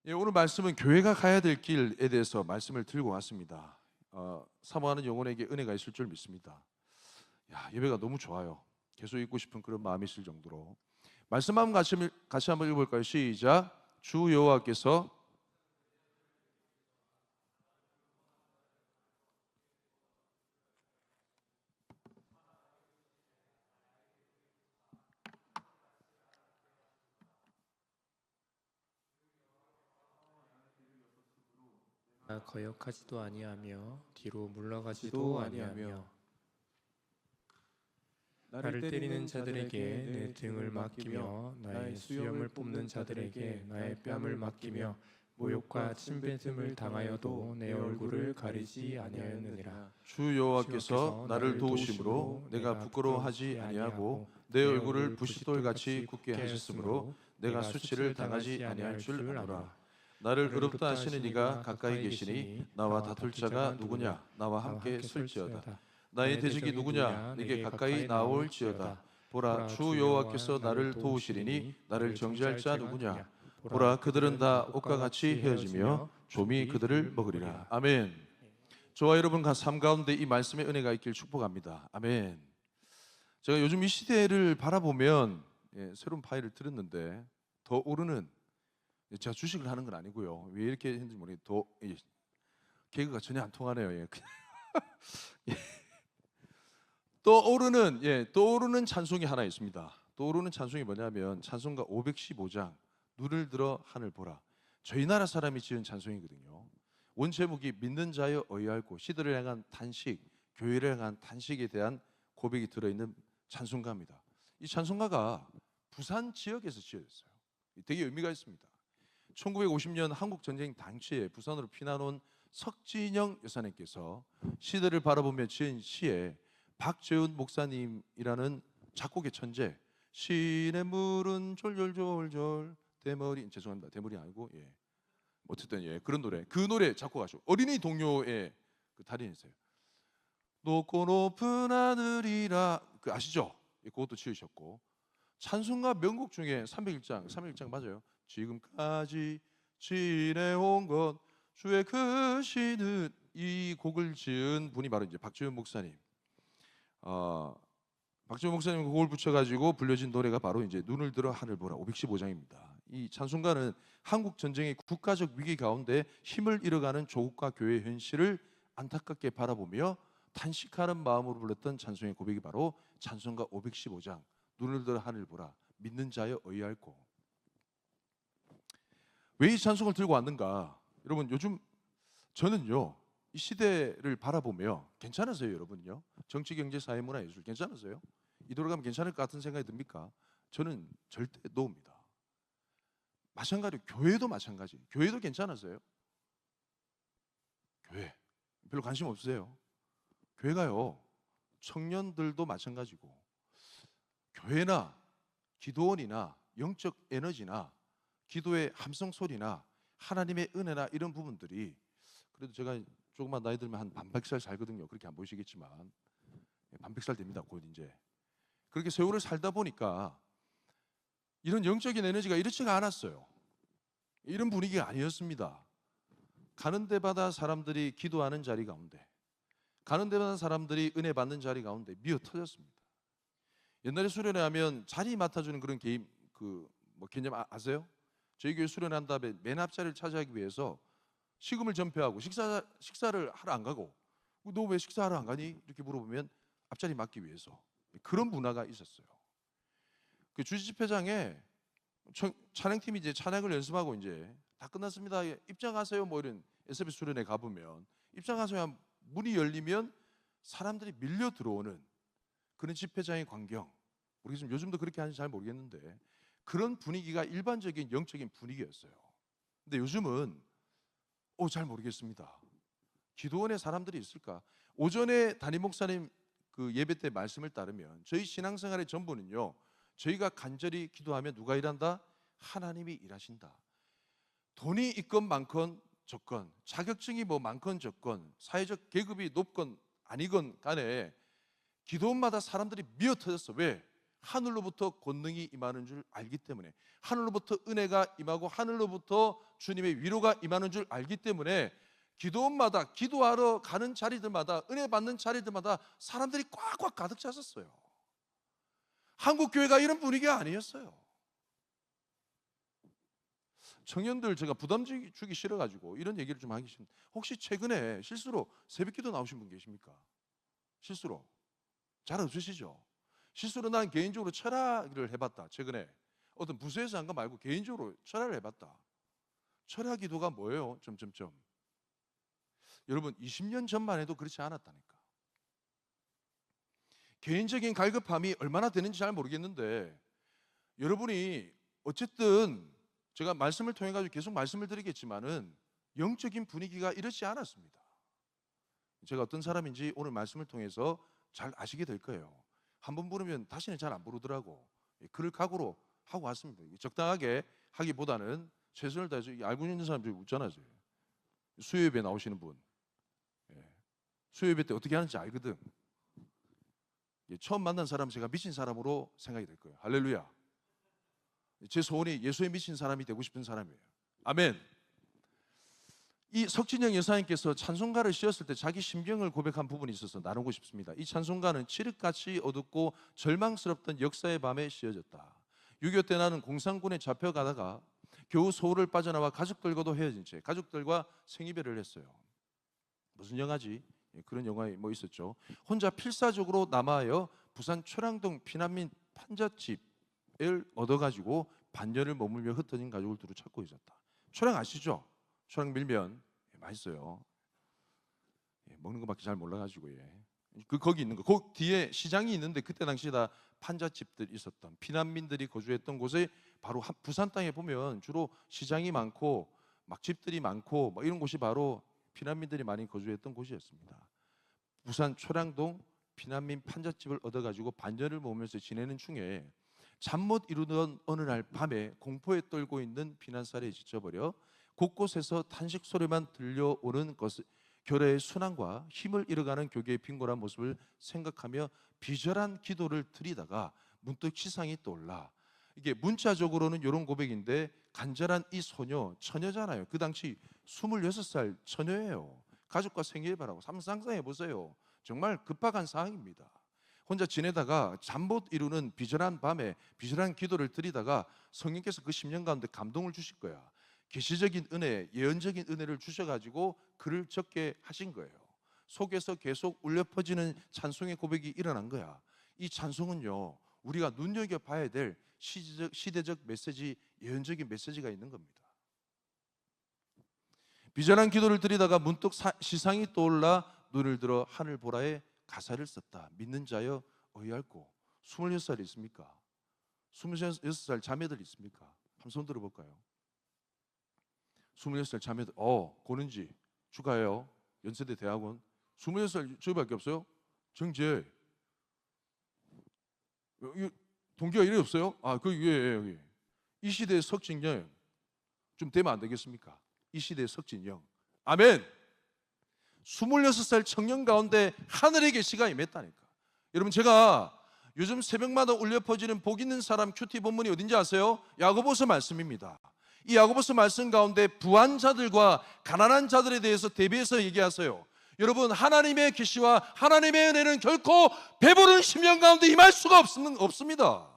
예, 오늘 말씀은 교회가 가야 될 길에 대해서 말씀을 들고 왔습니다. 사모하는 영혼에게 은혜가 있을 줄 믿습니다. 예배가 너무 좋아요. 계속 읽고 싶은 그런 마음이 있을 정도로. 말씀 한번 같이 한번 읽어볼까요? 시작. 주 여호와께서 거역하지도 아니하며 뒤로 물러가지도 아니하며 나를 때리는 자들에게 내 등을 맡기며 나의 수염을 뽑는 자들에게 나의 뺨을 맡기며 모욕과 침뱉음을 당하여도 내 얼굴을 가리지 아니하였느니라. 주 여호와께서 나를 도우심으로 내가 부끄러워하지 아니하고 내 얼굴을 부싯돌같이 굳게 하셨으므로 내가 수치를 당하지 아니할 줄 아노라. 나를 의롭다 하시는 이가 가까이 계시니 나와 다툴 자가 누구냐? 나와 함께 설지어다. 나의 대적이 누구냐? 내게 가까이 나올지어다. 보라, 주 여호와께서 나를 도우시리니 나를 정죄할 자 누구냐? 보라, 그들은 다 옷과 같이 헤어지며 좀이 그들을 먹으리라. 아멘. 저와 여러분 삶 가운데 이 말씀의 은혜가 있길 축복합니다. 아멘. 제가 요즘 이 시대를 바라보면 새로운 파일을 들었는데 더 오르는, 제가 주식을 하는 건 아니고요. 왜 이렇게 했는지 모르겠어요. 개그가 전혀 안 통하네요. 예. 떠오르는 찬송이 하나 있습니다. 떠오르는 찬송이 뭐냐면 찬송가 515장 눈을 들어 하늘 보라. 저희 나라 사람이 지은 찬송이거든요. 원 제목이 믿는 자여 어이할고 시대를 향한 탄식, 교회를 향한 탄식에 대한 고백이 들어있는 찬송가입니다. 이 찬송가가 부산 지역에서 지어졌어요. 되게 의미가 있습니다. 1950년 한국전쟁 당시에 부산으로 피난 온 석진영 여사님께서 시대를 바라보며 지은 시에 박재훈 목사님이라는 작곡의 천재, 시내 물은 졸졸졸졸 대머리, 죄송합니다. 대머리 아니고 어쨌든 그런 노래, 그 노래 작곡하시고 어린이 동요의 그 달인이세요. 높고 높은 하늘이라, 그 아시죠? 그것도 지으셨고 찬송가 명곡 중에 301장 맞아요. 지금까지 지내온 것 주의 크시는, 이 곡을 지은 분이 바로 이제 박재훈 목사님. 박재훈 목사님 곡을 붙여가지고 불려진 노래가 바로 이제 눈을 들어 하늘 보라 515장입니다. 이 찬송가는 한국 전쟁의 국가적 위기 가운데 힘을 잃어가는 조국과 교회의 현실을 안타깝게 바라보며 탄식하는 마음으로 불렀던 찬송의 고백이 바로 찬송가 515장 눈을 들어 하늘 보라 믿는 자여 어이할고. 왜 이 찬송을 들고 왔는가? 여러분, 요즘 저는요 이 시대를 바라보며 괜찮으세요? 여러분요? 정치, 경제, 사회, 문화, 예술 괜찮으세요? 이 돌아가면 괜찮을 것 같은 생각이 듭니까? 저는 절대 노입니다. 마찬가지로 교회도 마찬가지. 교회도 괜찮으세요? 교회 별로 관심 없으세요? 교회가요 청년들도 마찬가지고 교회나 기도원이나 영적 에너지나 기도의 함성 소리나 하나님의 은혜나 이런 부분들이, 그래도 제가 조금만 나이 들면 한 반백살 살거든요. 그렇게 안 보이시겠지만 반백살 됩니다. 곧 이제 그렇게 세월을 살다 보니까 이런 영적인 에너지가 이렇지가 않았어요. 이런 분위기가 아니었습니다. 가는 데마다 사람들이 기도하는 자리 가운데, 가는 데마다 사람들이 은혜 받는 자리 가운데 미어 터졌습니다. 옛날에 수련회 하면 자리 맡아주는 그런 개인 개념 아세요? 저희 교회 수련회 한 다음에 맨 앞자리를 차지하기 위해서 식음을 전폐하고 식사를 하러 안 가고, 너 왜 식사하러 안 가니? 이렇게 물어보면 앞자리 맡기 위해서. 그런 문화가 있었어요. 그 주지집회장에 찬양팀이 이제 찬양을 연습하고 이제 다 끝났습니다. 입장하세요. 뭐 이런 SBS 수련회 가보면 입장하세요. 문이 열리면 사람들이 밀려 들어오는 그런 집회장의 광경. 우리 지금 요즘도 그렇게 하는지 잘 모르겠는데 그런 분위기가 일반적인 영적인 분위기였어요. 근데 요즘은 잘 모르겠습니다. 기도원에 사람들이 있을까? 오전에 담임 목사님 그 예배 때 말씀을 따르면 저희 신앙생활의 전부는요, 저희가 간절히 기도하면 누가 일한다? 하나님이 일하신다. 돈이 있건 많건 적건, 자격증이 뭐 많건 적건, 사회적 계급이 높건 아니건 간에 기도원마다 사람들이 미어 터졌어. 왜? 하늘로부터 권능이 임하는 줄 알기 때문에, 하늘로부터 은혜가 임하고 하늘로부터 주님의 위로가 임하는 줄 알기 때문에 기도원마다, 기도하러 가는 자리들마다, 은혜 받는 자리들마다 사람들이 꽉꽉 가득 찼었어요. 한국 교회가 이런 분위기가 아니었어요. 청년들 제가 부담 주기 싫어가지고 이런 얘기를 좀 하기 싫은데, 혹시 최근에 실수로 새벽기도 나오신 분 계십니까? 실수로. 잘 없으시죠? 실수로 난 개인적으로 철학을 해봤다. 최근에 어떤 부서에서 한 거 말고 개인적으로 철학을 해봤다. 철학 기도가 뭐예요? 점점점. 여러분 20년 전만 해도 그렇지 않았다니까. 개인적인 갈급함이 얼마나 되는지 잘 모르겠는데, 여러분이 어쨌든 제가 말씀을 통해 가지고 계속 말씀을 드리겠지만은 영적인 분위기가 이렇지 않았습니다. 제가 어떤 사람인지 오늘 말씀을 통해서 잘 아시게 될 거예요. 한 번 부르면 다시는 잘 안 부르더라고. 그럴 각오로 하고 왔습니다. 적당하게 하기보다는 최선을 다해서, 알고 있는 사람들이 웃잖아요. 수요예배 나오시는 분, 수요예배 때 어떻게 하는지 알거든. 처음 만난 사람 제가 미친 사람으로 생각이 될 거예요. 할렐루야. 제 소원이 예수에 미친 사람이 되고 싶은 사람이에요. 아멘. 이 석진영 여사님께서 찬송가를 씌웠을 때 자기 심경을 고백한 부분이 있어서 나누고 싶습니다. 이 찬송가는 칠흑같이 어둡고 절망스럽던 역사의 밤에 씌워졌다. 6.25 때 나는 공산군에 잡혀가다가 겨우 서울을 빠져나와 가족들과도 헤어진 채 가족들과 생이별을 했어요. 무슨 영화지? 그런 영화에 뭐 있었죠. 혼자 필사적으로 남아여 부산 초량동 피난민 판잣집을 얻어가지고 반년을 머물며 흩어진 가족을 두루 찾고 있었다. 초량 아시죠? 초량 밀면 맛있어요. 먹는 거밖에 잘 몰라가지고 거기 있는 거, 그 뒤에 시장이 있는데 그때 당시 다 판잣집들 있었던, 피난민들이 거주했던 곳에 바로 부산 땅에 보면 주로 시장이 많고 막 집들이 많고 뭐 이런 곳이 바로 피난민들이 많이 거주했던 곳이었습니다. 부산 초량동 피난민 판잣집을 얻어가지고 반년을 머물면서 지내는 중에 잠 못 이루던 어느 날 밤에 공포에 떨고 있는 피난살에 지쳐버려 곳곳에서 탄식 소리만 들려오는 결의의 순환과 힘을 잃어가는 교계의 빈곤한 모습을 생각하며 비절한 기도를 드리다가 문득 시상이 떠올라. 이게 문자적으로는 이런 고백인데, 간절한 이 소녀, 처녀잖아요. 그 당시 26살 처녀예요. 가족과 생일바라고 상상해 보세요. 정말 급박한 상황입니다. 혼자 지내다가 잠 못 이루는 비절한 밤에 비절한 기도를 드리다가 성령께서 그 10년 가운데 감동을 주실 거야. 계시적인 은혜, 예언적인 은혜를 주셔가지고 글을 적게 하신 거예요. 속에서 계속 울려 퍼지는 찬송의 고백이 일어난 거야. 이 찬송은요, 우리가 눈여겨봐야 될 시대적 메시지, 예언적인 메시지가 있는 겁니다. 비전한 기도를 드리다가 문득 시상이 떠올라 눈을 들어 하늘 보라에 가사를 썼다. 믿는 자여 의할고. 26살 있습니까? 26살 자매들 있습니까? 한번 손 들어볼까요? 26살 자매들, 고는지 축하해요. 연세대 대학원. 26살 저희밖에 없어요? 정재. 동기가 이래 없어요? 여기. 이 시대의 석진영 좀 되면 안 되겠습니까? 이 시대의 석진영. 아멘. 26살 청년 가운데 하늘의 계시가 임했다니까. 여러분, 제가 요즘 새벽마다 울려 퍼지는 복 있는 사람 큐티 본문이 어딘지 아세요? 야고보서 말씀입니다. 이 야고보서 말씀 가운데 부한 자들과 가난한 자들에 대해서 대비해서 얘기하세요. 여러분, 하나님의 계시와 하나님의 은혜는 결코 배부른 10년 가운데 임할 수가 없습니다.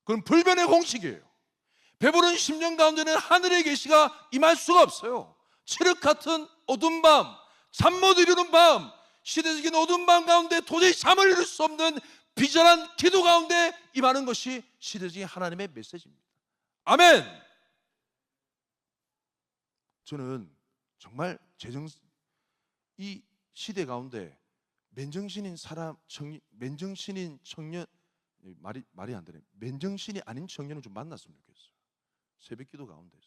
그건 불변의 공식이에요. 배부른 10년 가운데는 하늘의 계시가 임할 수가 없어요. 칠흑 같은 어두운 밤, 잠 못 이루는 밤, 시대적인 어두운 밤 가운데 도저히 잠을 이룰 수 없는 비전한 기도 가운데 임하는 것이 시대적인 하나님의 메시지입니다. 아멘. 저는 정말 이 시대 가운데 맨정신인 청년, 말이 안 되네. 맨정신이 아닌 청년을 좀 만났으면 좋겠어요. 새벽기도 가운데서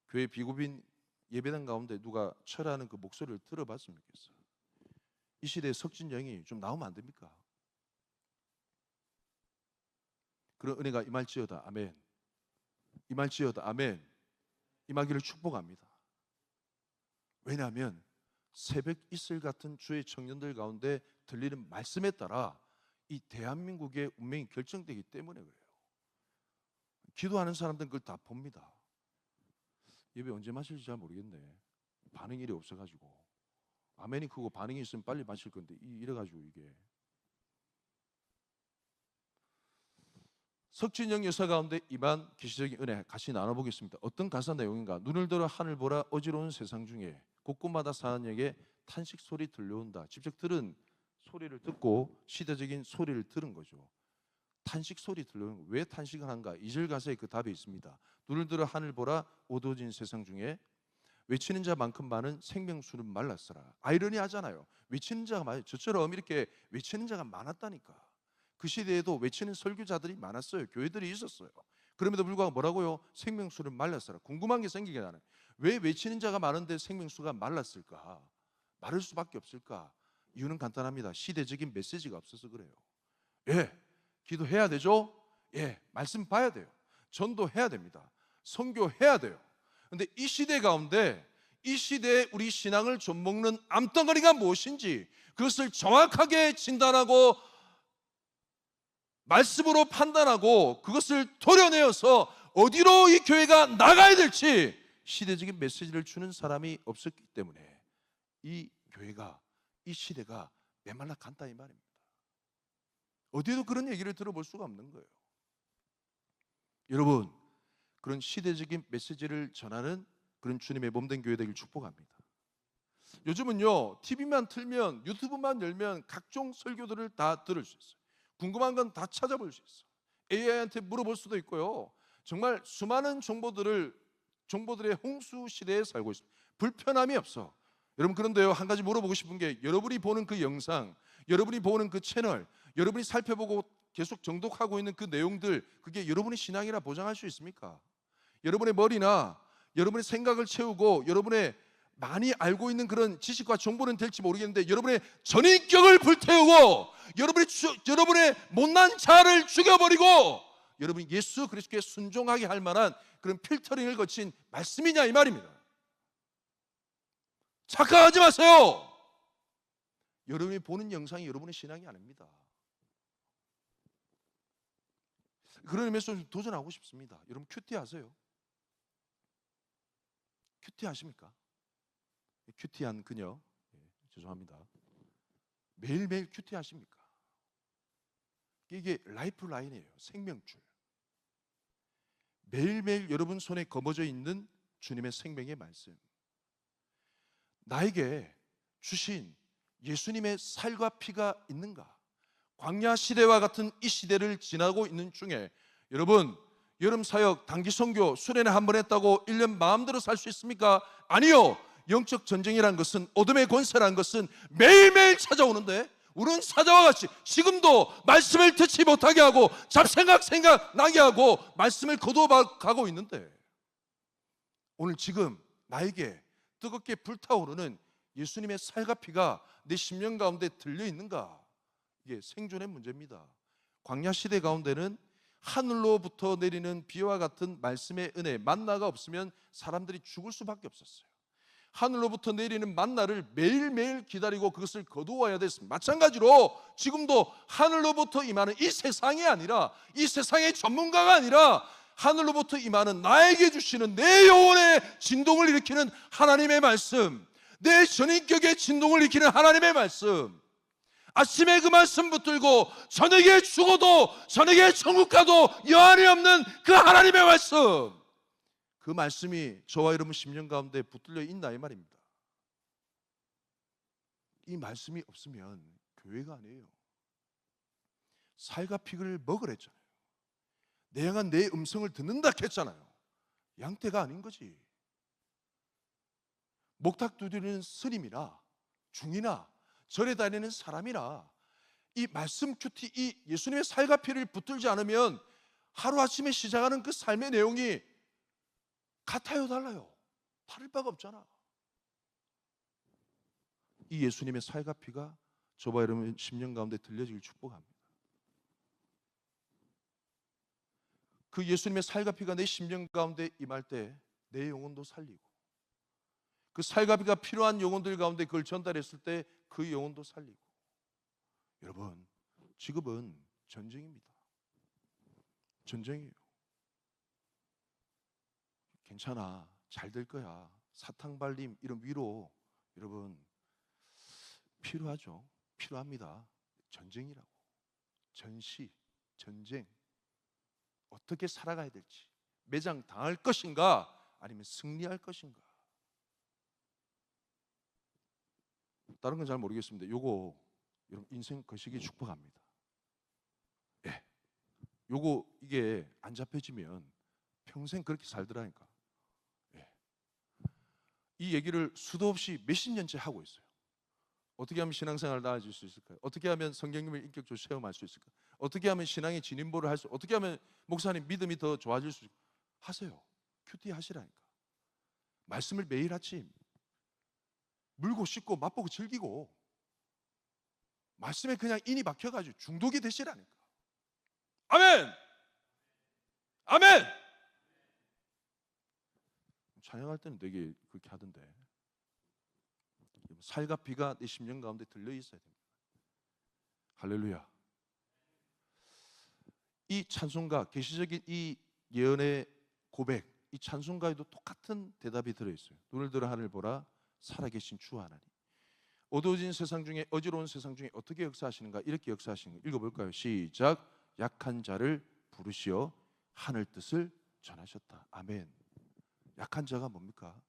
교회 비구빈 예배당 가운데 누가 철하는 그 목소리를 들어봤으면 좋겠어요. 이 시대의 석진영이 좀 나오면 안 됩니까? 그런 은혜가 임할지어다. 아멘. 임할지어다. 아멘. 임하기를 축복합니다. 왜냐하면 새벽 이슬 같은 주의 청년들 가운데 들리는 말씀에 따라 이 대한민국의 운명이 결정되기 때문에 그래요. 기도하는 사람들은 그걸 다 봅니다. 예배 언제 마실지 잘 모르겠네. 반응이 이래 없어가지고. 아멘이 크고 반응이 있으면 빨리 마실 건데 이래가지고 이게. 석진영 여사 가운데 임한 계시적인 은혜 같이 나눠보겠습니다. 어떤 가사 내용인가? 눈을 들어 하늘 보라 어지러운 세상 중에 곳곳마다 사는 에게 탄식 소리 들려온다. 직접 들은 소리를 듣고 시대적인 소리를 들은 거죠. 탄식 소리 들려오는 거. 왜 탄식을 한가? 2절 가사에 그 답이 있습니다. 눈을 들어 하늘 보라 어두워진 세상 중에 외치는 자만큼 많은 생명수는 말랐어라. 아이러니하잖아요. 외치는 자가 많아요. 저처럼 이렇게 외치는 자가 많았다니까. 그 시대에도 외치는 설교자들이 많았어요. 교회들이 있었어요. 그럼에도 불구하고 뭐라고요? 생명수는 말랐어라. 궁금한 게 생기게 하는. 왜 외치는 자가 많은데 생명수가 말랐을까? 마를 수밖에 없을까? 이유는 간단합니다. 시대적인 메시지가 없어서 그래요. 예, 기도해야 되죠? 예, 말씀 봐야 돼요. 전도해야 됩니다. 선교해야 돼요. 근데 이 시대 가운데 이 시대에 우리 신앙을 좀먹는 암덩어리가 무엇인지 그것을 정확하게 진단하고 말씀으로 판단하고 그것을 도려내어서 어디로 이 교회가 나가야 될지 시대적인 메시지를 주는 사람이 없었기 때문에 이 교회가 이 시대가 메말라 간다 이 말입니다. 어디에도 그런 얘기를 들어볼 수가 없는 거예요. 여러분, 그런 시대적인 메시지를 전하는 그런 주님의 몸된 교회 되길 축복합니다. 요즘은요, TV만 틀면 유튜브만 열면 각종 설교들을 다 들을 수 있어요. 궁금한 건 다 찾아볼 수 있어요. AI한테 물어볼 수도 있고요. 정말 수많은 정보들의 홍수 시대에 살고 있습니다. 불편함이 없어. 여러분, 그런데요, 한 가지 물어보고 싶은 게 여러분이 보는 그 영상, 여러분이 보는 그 채널, 여러분이 살펴보고 계속 정독하고 있는 그 내용들, 그게 여러분의 신앙이라 보장할 수 있습니까? 여러분의 머리나 여러분의 생각을 채우고 여러분의 많이 알고 있는 그런 지식과 정보는 될지 모르겠는데 여러분의 전인격을 불태우고 여러분의 못난 자아를 죽여버리고 여러분이 예수 그리스도께 순종하게 할 만한 그런 필터링을 거친 말씀이냐 이 말입니다. 착각하지 마세요. 여러분이 보는 영상이 여러분의 신앙이 아닙니다. 그런 의미에서 좀 도전하고 싶습니다. 여러분 큐티 하세요? 큐티 하십니까? 큐티한 그녀, 죄송합니다. 매일매일 큐티 하십니까? 이게 라이프 라인이에요. 생명줄. 매일매일 여러분 손에 거머져 있는 주님의 생명의 말씀, 나에게 주신 예수님의 살과 피가 있는가? 광야 시대와 같은 이 시대를 지나고 있는 중에 여러분, 여름 사역 단기 선교 수련회 한 번 했다고 1년 마음대로 살 수 있습니까? 아니요. 영적 전쟁이란 것은, 어둠의 권세란 것은 매일매일 찾아오는데 우리는 사자와 같이 지금도 말씀을 듣지 못하게 하고 잡생각 나게 하고 말씀을 거두어가고 있는데, 오늘 지금 나에게 뜨겁게 불타오르는 예수님의 살과 피가 내 심령 가운데 들려 있는가? 이게 생존의 문제입니다. 광야 시대 가운데는 하늘로부터 내리는 비와 같은 말씀의 은혜, 만나가 없으면 사람들이 죽을 수밖에 없었어요. 하늘로부터 내리는 만나를 매일매일 기다리고 그것을 거두어야 됐습니다. 마찬가지로 지금도 하늘로부터 임하는 이 세상이 아니라, 이 세상의 전문가가 아니라 하늘로부터 임하는 나에게 주시는 내 영혼의 진동을 일으키는 하나님의 말씀, 내 전인격의 진동을 일으키는 하나님의 말씀, 아침에 그 말씀 붙들고 저녁에 죽어도 저녁에 천국 가도 여한이 없는 그 하나님의 말씀, 그 말씀이 저와 여러분 심령 가운데 붙들려 있나 이 말입니다. 이 말씀이 없으면 교회가 아니에요. 살과 피를 먹으랬잖아요. 내 양은 내 음성을 듣는다 했잖아요. 양떼가 아닌 거지. 목탁 두드리는 스님이나 중이나 절에 다니는 사람이나 이 말씀 큐티, 이 예수님의 살과 피를 붙들지 않으면 하루아침에 시작하는 그 삶의 내용이 같아요, 달라요? 다를 바가 없잖아. 이 예수님의 살과 피가 저와 여러분 심령 가운데 들려지길 축복합니다. 그 예수님의 살과 피가 내 심령 가운데 임할 때 내 영혼도 살리고 그 살갑이가 필요한 영혼들 가운데 그걸 전달했을 때 그 영혼도 살리고. 여러분, 직업은 전쟁입니다. 전쟁이에요. 괜찮아, 잘 될 거야, 사탕발림, 이런 위로 여러분 필요하죠. 필요합니다. 전쟁이라고. 전시, 전쟁. 어떻게 살아가야 될지, 매장 당할 것인가 아니면 승리할 것인가. 다른 건 잘 모르겠습니다. 요거 여러분 인생 거시기 축복합니다. 예, 요거 이게 안 잡혀지면 평생 그렇게 살더라니까. 예. 이 얘기를 수도 없이 몇십 년째 하고 있어요. 어떻게 하면 신앙생활 나아질 수 있을까요? 어떻게 하면 성경님을 인격적으로 체험할 수 있을까요? 어떻게 하면 신앙의 진인보를 할 수, 어떻게 하면 목사님 믿음이 더 좋아질 수 있을까요? 하세요. 큐티 하시라니까. 말씀을 매일 아침 물고 씻고 맛보고 즐기고, 말씀에 그냥 인이 박혀가지고 중독이 되시라니까. 아멘! 아멘! 찬양할 때는 되게 그렇게 하던데, 살과 비가 내 심령 가운데 들려 있어야 됩니다. 할렐루야. 이 찬송가, 계시적인 이 예언의 고백, 이 찬송가에도 똑같은 대답이 들어있어요. 눈을 들어 하늘 보라, 살아계신 주 하나님. 어두워진 세상 중에, 어지러운 세상 중에 어떻게 역사하시는가? 이렇게 역사하시는 거 읽어볼까요? 시작. 약한 자를 부르시어 하늘 뜻을 전하셨다. 아멘. 약한 자가 뭡니까?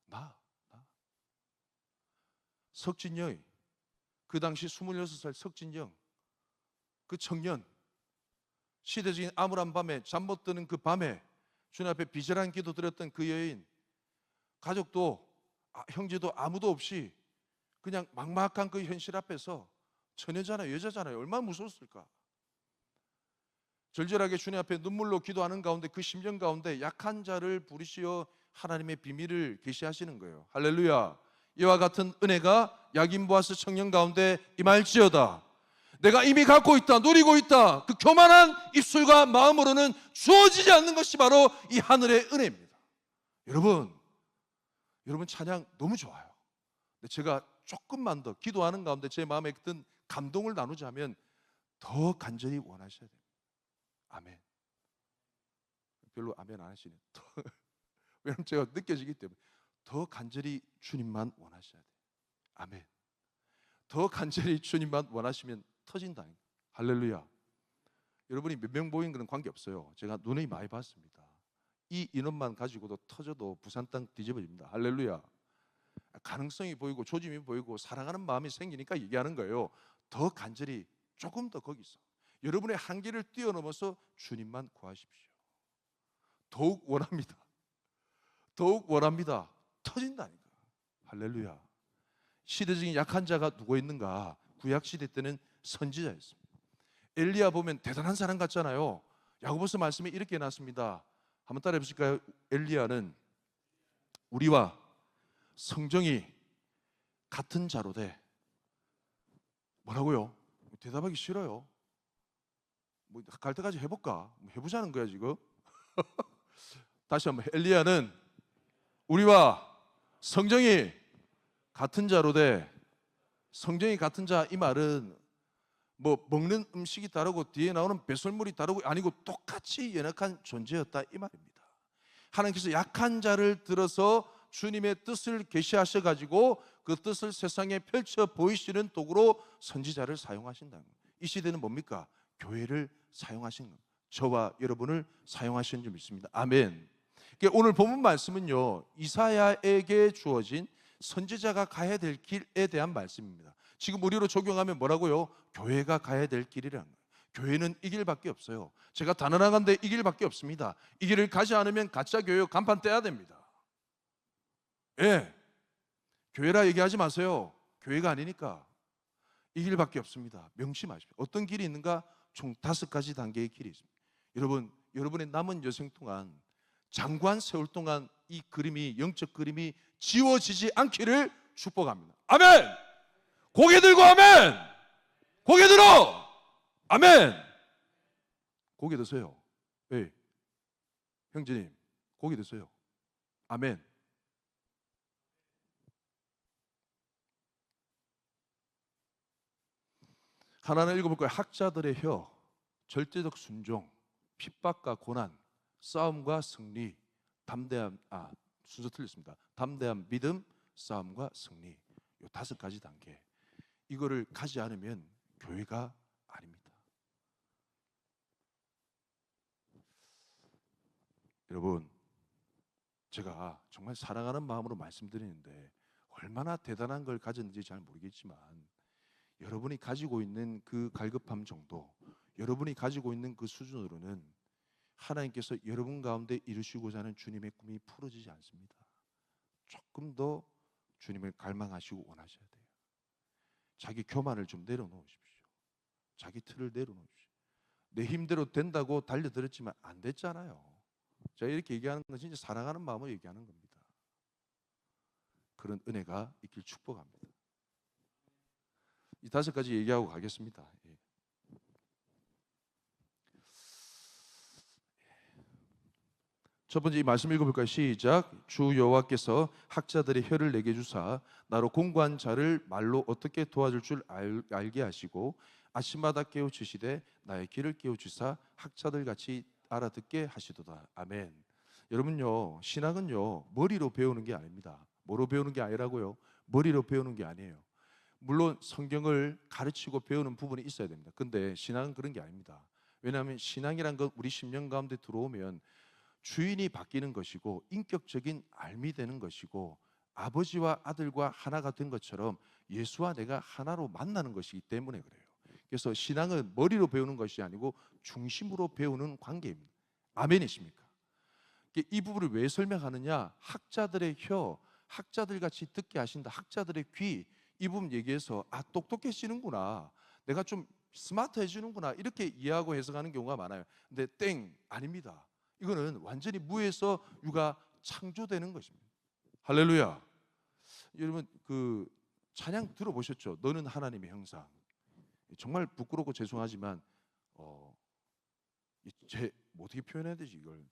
나. 석진영이, 그 당시 26살 석진영, 그 청년, 시대적인 암울한 밤에, 잠 못 드는 그 밤에 주님 앞에 비절한 기도 드렸던 그 여인, 가족도 형제도 아무도 없이 그냥 막막한 그 현실 앞에서, 처녀잖아요, 여자잖아요, 얼마나 무서웠을까. 절절하게 주님 앞에 눈물로 기도하는 가운데, 그 심정 가운데 약한 자를 부르시어 하나님의 비밀을 계시하시는 거예요. 할렐루야. 이와 같은 은혜가 야긴 보아스 청년 가운데 임할지어다. 내가 이미 갖고 있다, 누리고 있다, 그 교만한 입술과 마음으로는 주어지지 않는 것이 바로 이 하늘의 은혜입니다. 여러분 찬양 너무 좋아요. 근데 제가 조금만 더 기도하는 가운데 제 마음에 든 감동을 나누자면 더 간절히 원하셔야 됩니다. 아멘. 별로 아멘 안 하시네. 왜냐면 제가 느껴지기 때문에 더 간절히 주님만 원하셔야 돼요. 아멘. 더 간절히 주님만 원하시면 터진다. 할렐루야. 여러분이 몇 명 모인 그런 관계 없어요. 제가 눈에 많이 봤습니다. 이 인원만 가지고도 터져도 부산 땅 뒤집어집니다. 할렐루야. 가능성이 보이고 조짐이 보이고 사랑하는 마음이 생기니까 얘기하는 거예요. 더 간절히, 조금 더 거기서 여러분의 한계를 뛰어넘어서 주님만 구하십시오. 더욱 원합니다. 더욱 원합니다. 터진다니까. 할렐루야. 시대적인 약한 자가 누구 있는가? 구약시대 때는 선지자였습니다. 엘리야 보면 대단한 사람 같잖아요. 야고보서 말씀에 이렇게 해놨습니다. 한번 따라해 보실까요? 엘리야는 우리와 성정이 같은 자로 돼. 뭐라고요? 대답하기 싫어요. 뭐 갈 때까지 해볼까? 해보자는 거야 지금. 다시 한번. 엘리야는 우리와 성정이 같은 자로 돼. 성정이 같은 자, 이 말은 뭐 먹는 음식이 다르고 뒤에 나오는 배설물이 다르고 아니고 똑같이 연약한 존재였다, 이 말입니다. 하나님께서 약한 자를 들어서 주님의 뜻을 계시하셔 가지고 그 뜻을 세상에 펼쳐 보이시는 도구로 선지자를 사용하신다는 거예요. 이 시대는 뭡니까? 교회를 사용하신 겁니다. 저와 여러분을 사용하시는 줄 믿습니다. 아멘. 그러니까 오늘 본문 말씀은요, 이사야에게 주어진 선지자가 가야 될 길에 대한 말씀입니다. 지금 우리로 적용하면 뭐라고요? 교회가 가야 될 길이라는 거예요. 교회는 이 길밖에 없어요. 제가 단언하건대 이 길밖에 없습니다. 이 길을 가지 않으면 가짜 교회 간판 떼야 됩니다. 예, 교회라 얘기하지 마세요. 교회가 아니니까. 이 길밖에 없습니다. 명심하십시오. 어떤 길이 있는가? 총 5가지 단계의 길이 있습니다. 여러분의 남은 여생 동안, 장관 세월 동안 이 그림이, 영적 그림이 지워지지 않기를 축복합니다. 아멘! 고개 들고 아멘! 고개 들어! 아멘! 고개 드세요. 예. 형제님, 고개 드세요. 아멘. 하나는 읽어볼까요? 학자들의 혀, 절대적 순종, 핍박과 고난, 싸움과 승리, 담대함, 순서 틀렸습니다. 담대함, 믿음, 싸움과 승리. 이 5가지 단계. 이거를 가지 않으면 교회가 아닙니다. 여러분, 제가 정말 사랑하는 마음으로 말씀드리는데 얼마나 대단한 걸 가졌는지 잘 모르겠지만 여러분이 가지고 있는 그 갈급함 정도, 여러분이 가지고 있는 그 수준으로는 하나님께서 여러분 가운데 이루시고자 하는 주님의 꿈이 풀어지지 않습니다. 조금 더 주님을 갈망하시고 원하셔야 돼요. 자기 교만을 좀 내려놓으십시오. 자기 틀을 내려놓으십시오. 내 힘대로 된다고 달려들었지만 안 됐잖아요. 제가 이렇게 얘기하는 건 진짜 사랑하는 마음으로 얘기하는 겁니다. 그런 은혜가 있길 축복합니다. 이 5가지 얘기하고 가겠습니다. 첫 번째 이 말씀 읽어볼까요? 시작. 주 여호와께서 학자들의 혀를 내게 주사 나로 공고한 자를 말로 어떻게 도와줄 줄 알게 하시고 아침마다 깨우치시되 나의 귀를 깨우치사 학자들 같이 알아듣게 하시도다. 아멘. 여러분요, 신학은요 머리로 배우는 게 아닙니다. 뭐로 배우는 게 아니라고요? 머리로 배우는 게 아니에요. 물론 성경을 가르치고 배우는 부분이 있어야 됩니다. 근데 신앙은 그런 게 아닙니다. 왜냐하면 신앙이란 건 우리 심령 가운데 들어오면 주인이 바뀌는 것이고 인격적인 알미 되는 것이고 아버지와 아들과 하나가 된 것처럼 예수와 내가 하나로 만나는 것이기 때문에 그래요. 그래서 신앙은 머리로 배우는 것이 아니고 중심으로 배우는 관계입니다. 아멘이십니까? 이 부분을 왜 설명하느냐? 학자들의 혀, 학자들 같이 듣게 하신다. 학자들의 귀, 이 부분 얘기해서 똑똑해지는구나, 내가 좀 스마트해지는구나 이렇게 이해하고 해석하는 경우가 많아요. 근데 땡, 아닙니다. 이거는 완전히 무에서 유가 창조되는 것입니다. 할렐루야. 여러분 그 찬양 들어보셨죠? 너는 하나님의 형상. 정말 부끄럽고 죄송하지만 어떻게 표현해야 되지? 이걸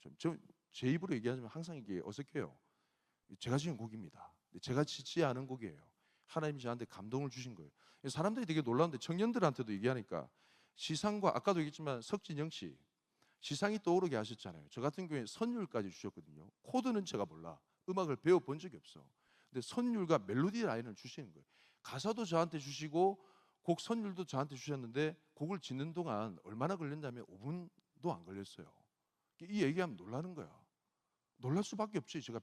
제 입으로 얘기하자면 항상 이게 어색해요. 제가 지은 곡입니다. 제가 짓지 않은 곡이에요. 하나님이 저한테 감동을 주신 거예요. 사람들이 되게 놀라운데 청년들한테도 얘기하니까 시상과 아까도 얘기했지만 석진영 씨 시상이 떠오르게 하셨잖아요. 저 같은 경우에 선율까지 주셨거든요. 코드는 제가 몰라. 음악을 배워본 적이 없어. 근데 선율과 멜로디 라인을 주시는 거예요. 가사도 저한테 주시고 곡 선율도 저한테 주셨는데 곡을 짓는 동안 얼마나 걸렸냐면 5분도 안 걸렸어요. 이 얘기하면 놀라는 거야. 놀랄 수밖에 없지. 제가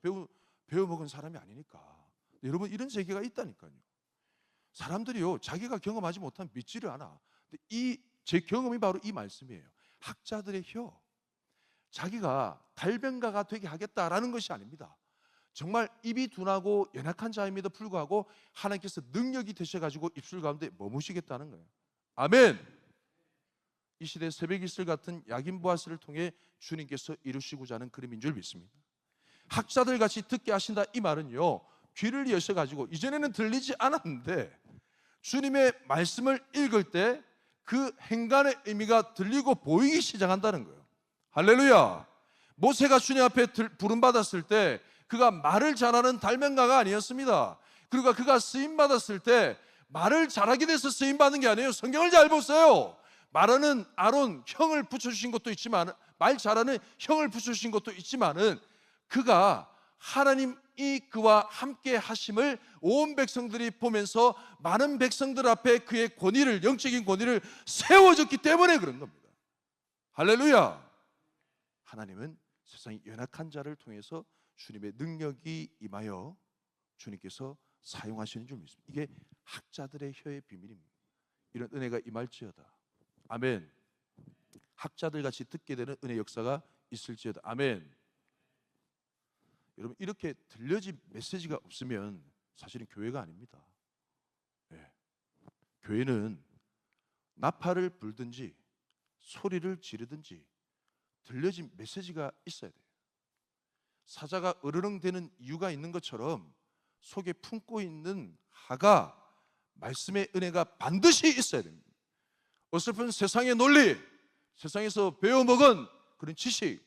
배워먹은 사람이 아니니까. 여러분 이런 세계가 있다니까요. 사람들이요 자기가 경험하지 못하면 믿지를 않아. 근데 제 경험이 바로 이 말씀이에요. 학자들의 혀, 자기가 달변가가 되게 하겠다라는 것이 아닙니다. 정말 입이 둔하고 연약한 자임에도 불구하고 하나님께서 능력이 되셔가지고 입술 가운데 머무시겠다는 거예요. 아멘. 이 시대 새벽 이슬 같은 야긴 보아스를 통해 주님께서 이루시고자 하는 그림인 줄 믿습니다. 학자들 같이 듣게 하신다 이 말은요 귀를 여셔가지고 이전에는 들리지 않았는데 주님의 말씀을 읽을 때 그 행간의 의미가 들리고 보이기 시작한다는 거예요. 할렐루야. 모세가 주님 앞에 부름받았을 때 그가 말을 잘하는 달면가가 아니었습니다. 그리고 그가 쓰임받았을 때 말을 잘하게 돼서 쓰임받은 게 아니에요. 성경을 잘 보세요. 말하는 아론 형을 붙여주신 것도 있지만 말 잘하는 형을 붙여주신 것도 있지만은 그가 하나님이 그와 함께 하심을 온 백성들이 보면서 많은 백성들 앞에 그의 권위를, 영적인 권위를 세워졌기 때문에 그런 겁니다. 할렐루야. 하나님은 세상의 연약한 자를 통해서 주님의 능력이 임하여 주님께서 사용하시는 줄 믿습니다. 이게 학자들의 혀의 비밀입니다. 이런 은혜가 임할지어다. 아멘. 학자들 같이 듣게 되는 은혜 역사가 있을지어다. 아멘. 여러분 이렇게 들려진 메시지가 없으면 사실은 교회가 아닙니다. 네. 교회는 나팔을 불든지 소리를 지르든지 들려진 메시지가 있어야 돼요. 사자가 으르렁대는 이유가 있는 것처럼 속에 품고 있는 하가 말씀의 은혜가 반드시 있어야 됩니다. 어설픈 세상의 논리, 세상에서 배워먹은 그런 지식,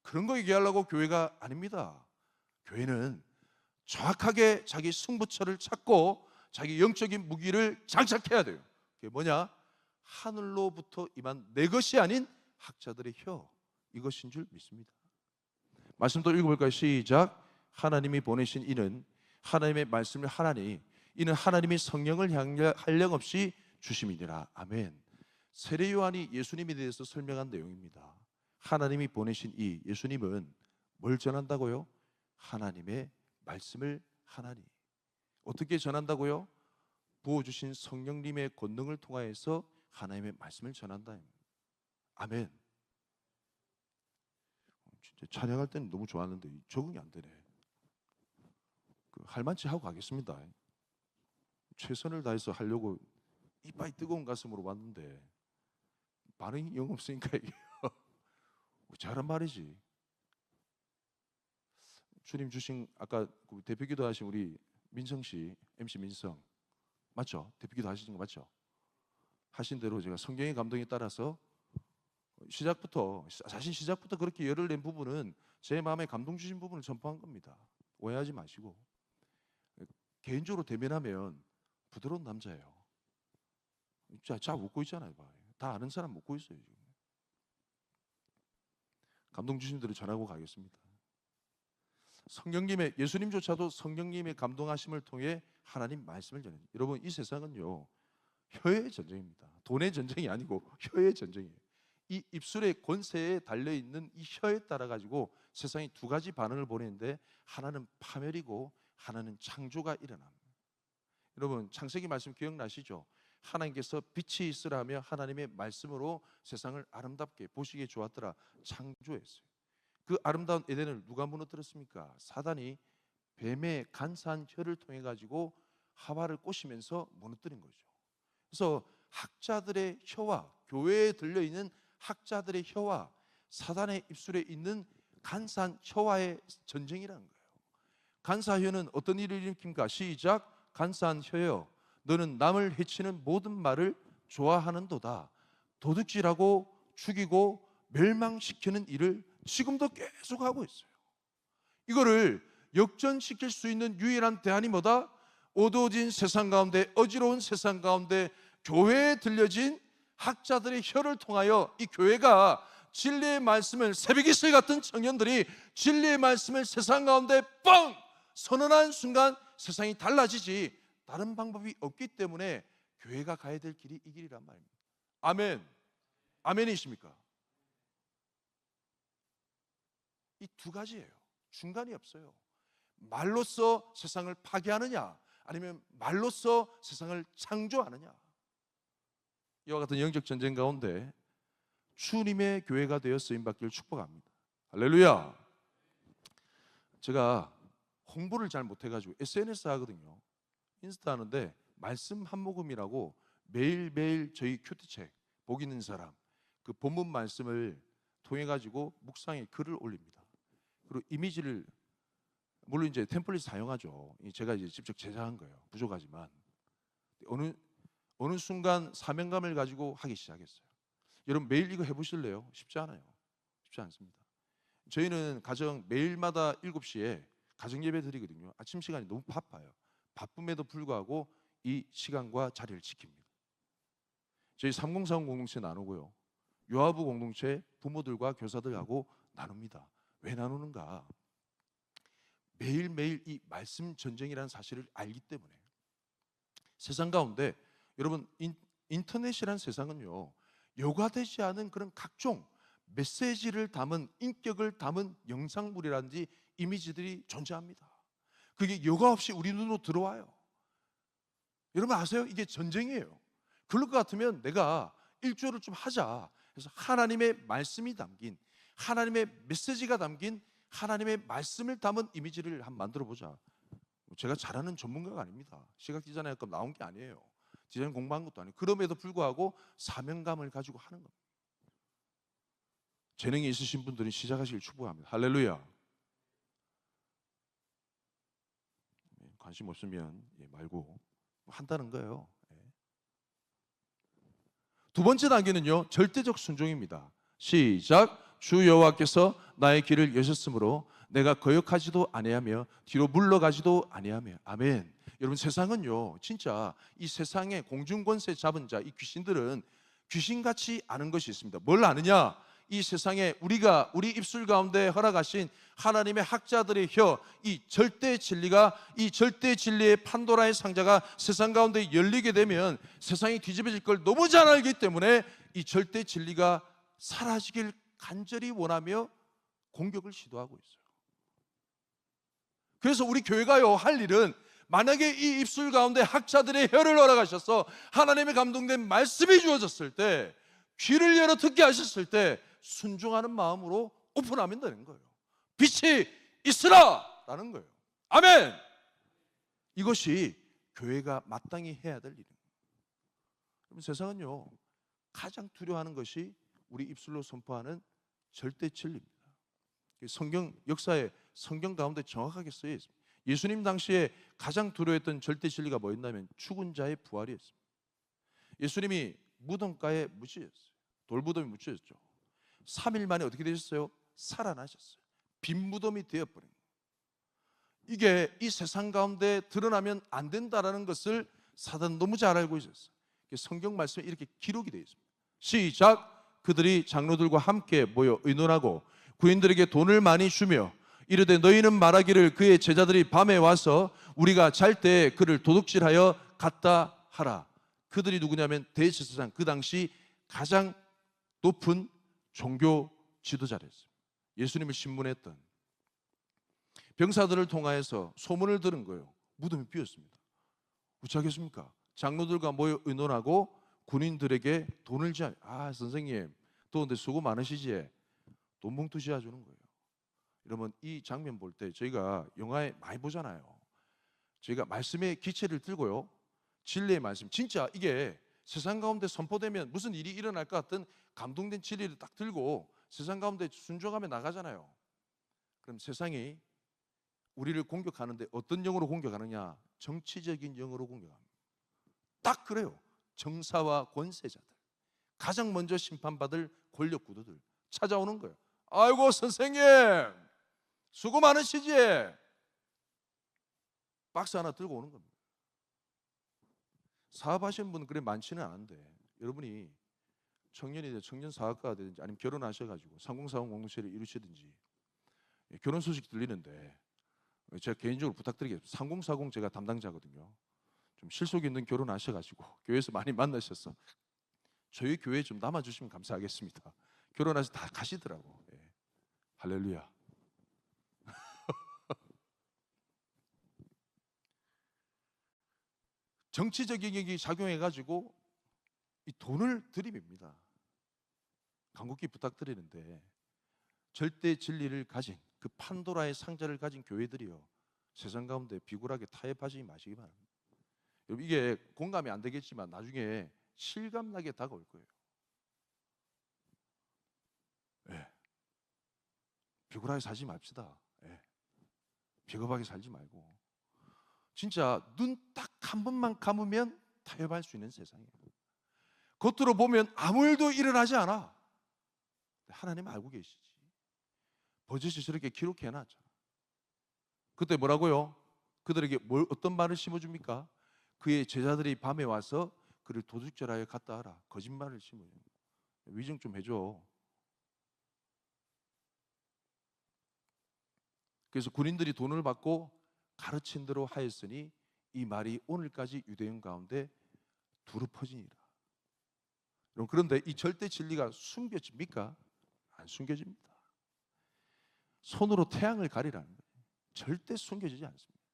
그런 거 얘기하려고 교회가 아닙니다. 교회는 정확하게 자기 승부처를 찾고 자기 영적인 무기를 장착해야 돼요. 그게 뭐냐? 하늘로부터 임한 내 것이 아닌 학자들의 혀, 이것인 줄 믿습니다. 말씀 또 읽어볼까요? 시작. 하나님이 보내신 이는 하나님의 말씀을 하나니 이는 하나님이 성령을 한량없이 주심이니라. 아멘. 세례 요한이 예수님에 대해서 설명한 내용입니다. 하나님이 보내신 이 예수님은 뭘 전한다고요? 하나님의 말씀을 하나니. 어떻게 전한다고요? 부어주신 성령님의 권능을 통하여서 하나님의 말씀을 전한다. 아멘. 진짜 찬양할 때는 너무 좋았는데 적응이 안 되네. 할만치 하고 가겠습니다. 최선을 다해서 하려고 이빨이 뜨거운 가슴으로 왔는데 반응이 영 없으니까 이게 잘한 말이지. 주님 주신 아까 그 대표기도 하신 우리 민성 씨, MC 민성 맞죠? 대표기도 하시는 거 맞죠? 하신 대로 제가 성경의 감동에 따라서 시작부터 그렇게 열을 낸 부분은 제 마음에 감동 주신 부분을 전파한 겁니다. 오해하지 마시고. 개인적으로 대면하면 부드러운 남자예요. 자 웃고 있잖아요. 다 아는 사람 웃고 있어요. 지금. 감동 주신 대로 전하고 가겠습니다. 성령님의, 예수님조차도 성령님의 감동하심을 통해 하나님 말씀을 전해요. 여러분, 이 세상은요 혀의 전쟁입니다. 돈의 전쟁이 아니고 혀의 전쟁이에요. 이 입술의 권세에 달려있는 이 혀에 따라 가지고 세상이 두 가지 반응을 보내는데, 하나는 파멸이고 하나는 창조가 일어납니다. 여러분, 창세기 말씀 기억나시죠? 하나님께서 빛이 있으라며 하나님의 말씀으로 세상을 아름답게 보시기에 좋았더라 창조했어요. 그 아름다운 에덴을 누가 무너뜨렸습니까? 사단이 뱀의 간사한 혀를 통해 가지고 하와를 꼬시면서 무너뜨린 거죠. 그래서 학자들의 혀와, 교회에 들려있는 학자들의 혀와 사단의 입술에 있는 간사한 혀와의 전쟁이라는 거예요. 간사혀는 어떤 일을 일으킵니까? 시작. 간사한 혀여, 너는 남을 해치는 모든 말을 좋아하는도다. 도둑질하고 죽이고 멸망시키는 일을 지금도 계속하고 있어요. 이거를 역전시킬 수 있는 유일한 대안이 뭐다? 어두워진 세상 가운데, 어지러운 세상 가운데 교회에 들려진 학자들의 혀를 통하여 이 교회가 진리의 말씀을, 새벽이슬 같은 청년들이 진리의 말씀을 세상 가운데 뻥 선언한 순간 세상이 달라지지, 다른 방법이 없기 때문에 교회가 가야 될 길이 이 길이란 말입니다. 아멘. 아멘이십니까? 이 두 가지예요. 중간이 없어요. 말로써 세상을 파괴하느냐, 아니면 말로써 세상을 창조하느냐. 이와 같은 영적 전쟁 가운데 주님의 교회가 되어 쓰임받기를 축복합니다. 할렐루야. 제가 홍보를 잘 못해가지고 SNS 하거든요. 인스타 하는데 말씀 한 모금이라고 매일매일 저희 큐티책 복 있는 사람 그 본문 말씀을 통해 가지고 묵상에 글을 올립니다. 그리고 이미지를 물론 이제 템플릿 사용하죠. 제가 이제 직접 제작한 거예요. 부족하지만 어느 순간 사명감을 가지고 하기 시작했어요. 여러분 매일 이거 해보실래요? 쉽지 않아요. 쉽지 않습니다. 저희는 가정 매일마다 7시에 가정 예배 드리거든요. 아침 시간이 너무 바빠요. 바쁨에도 불구하고 이 시간과 자리를 지킵니다. 저희 3040 공동체 나누고요. 요하부 공동체 부모들과 교사들하고 나눕니다. 왜 나누는가? 매일매일 이 말씀 전쟁이라는 사실을 알기 때문에. 세상 가운데 여러분 인터넷이라는 세상은요 여과되지 않은 그런 각종 메시지를 담은, 인격을 담은 영상물이라든지 이미지들이 존재합니다. 그게 여과 없이 우리 눈으로 들어와요. 여러분 아세요? 이게 전쟁이에요. 그럴 것 같으면 내가 일조를 좀 하자. 그래서 하나님의 말씀이 담긴, 하나님의 메시지가 담긴 하나님의 말씀을 담은 이미지를 한번 만들어 보자. 제가 잘하는 전문가가 아닙니다. 시각 디자이너학과 나온 게 아니에요. 디자인 공부한 것도 아니에요. 그럼에도 불구하고 사명감을 가지고 하는 겁니다. 재능이 있으신 분들은 시작하시길 축복합니다. 할렐루야. 관심 없으면 말고 한다는 거예요. 두 번째 단계는요 절대적 순종입니다. 시작. 주 여호와께서 나의 길을 여셨으므로 내가 거역하지도 아니하며 뒤로 물러가지도 아니하며. 아멘. 여러분 세상은요 진짜 이 세상의 공중권세 잡은 자, 이 귀신들은 귀신같이 아는 것이 있습니다. 뭘 아느냐? 이 세상에 우리 입술 가운데 허락하신 하나님의 학자들의 혀, 이 절대 진리가, 이 절대 진리의 판도라의 상자가 세상 가운데 열리게 되면 세상이 뒤집어질 걸 너무 잘 알기 때문에 이 절대 진리가 사라지길 간절히 원하며 공격을 시도하고 있어요. 그래서 우리 교회가요, 할 일은, 만약에 이 입술 가운데 학자들의 혀를 허락하셔서 하나님의 감동된 말씀이 주어졌을 때, 귀를 열어 듣게 하셨을 때 순종하는 마음으로 오픈하면 되는 거예요. 빛이 있으라! 라는 거예요. 아멘! 이것이 교회가 마땅히 해야 될 일입니다. 그럼 세상은요, 가장 두려워하는 것이 우리 입술로 선포하는 절대 진리입니다. 성경 역사에 성경 가운데 정확하게 쓰여 있습니다. 예수님 당시에 가장 두려워했던 절대 진리가 뭐였냐면 죽은 자의 부활이었습니다. 예수님이 무덤가에 묻히셨어요. 돌무덤에 묻히셨죠. 3일 만에 어떻게 되셨어요? 살아나셨어요. 빈 무덤이 되어버린 거예요. 이게 이 세상 가운데 드러나면 안 된다라는 것을 사단 너무 잘 알고 있었어요. 성경 말씀에 이렇게 기록이 되어 있습니다. 시작! 그들이 장로들과 함께 모여 의논하고 구인들에게 돈을 많이 주며 이르되 너희는 말하기를 그의 제자들이 밤에 와서 우리가 잘 때 그를 도둑질하여 갔다 하라. 그들이 누구냐면 대제사장, 그 당시 가장 높은 종교 지도자였습니다. 예수님을 신문했던 병사들을 통하여서 소문을 들은 거예요. 무덤이 비었습니다. 어찌하겠습니까? 장로들과 모여 의논하고 군인들에게 돈을 선생님 더운데 수고 많으시지? 돈 봉투 씌워주는 거예요. 여러분, 이 장면 볼 때 저희가 영화에 많이 보잖아요. 저희가 말씀의 기체를 들고요, 진리의 말씀, 진짜 이게 세상 가운데 선포되면 무슨 일이 일어날 것 같은 감동된 진리를 딱 들고 세상 가운데 순종하며 나가잖아요. 그럼 세상이 우리를 공격하는데 어떤 영으로 공격하느냐? 정치적인 영으로 공격합니다. 딱 그래요. 정사와 권세자들, 가장 먼저 심판받을 권력구도들 찾아오는 거예요. 아이고 선생님 수고 많으시지? 박스 하나 들고 오는 겁니다. 사업하시는 분은 그래 많지는 않은데, 여러분이 청년이 청년 사업가가 되든지 아니면 결혼하셔가지고 3040 공동체를 이루시든지, 결혼 소식 들리는데 제가 개인적으로 부탁드리겠습니다. 3040 제가 담당자거든요. 좀 실속 있는 결혼하셔가지고 교회에서 많이 만나셔서 저희 교회에 좀 남아주시면 감사하겠습니다. 결혼해서 다 가시더라고. 예. 할렐루야. 정치적 영역이 작용해가지고 이 돈을 들이밉니다. 간곡히 부탁드리는데, 절대 진리를 가진 그 판도라의 상자를 가진 교회들이요, 세상 가운데 비굴하게 타협하지 마시기 바랍니다. 여러분, 이게 공감이 안 되겠지만 나중에 실감나게 다가올 거예요. 예. 비굴하게 살지 맙시다. 예. 비겁하게 살지 말고 진짜 눈 딱 한 번만 감으면 타협할 수 있는 세상이에요. 겉으로 보면 아무 일도 일어나지 않아. 하나님 알고 계시지. 버젓이 저렇게 기록해놨잖아. 그때 뭐라고요? 그들에게 어떤 말을 심어줍니까? 그의 제자들이 밤에 와서 그를 도둑질하여 갔다 하라. 거짓말을 심어요. 위증 좀 해줘. 그래서 군인들이 돈을 받고 가르친 대로 하였으니 이 말이 오늘까지 유대인 가운데 두루 퍼지니라. 그런데 이 절대 진리가 숨겨집니까? 안 숨겨집니다. 손으로 태양을 가리라는 거예요. 절대 숨겨지지 않습니다.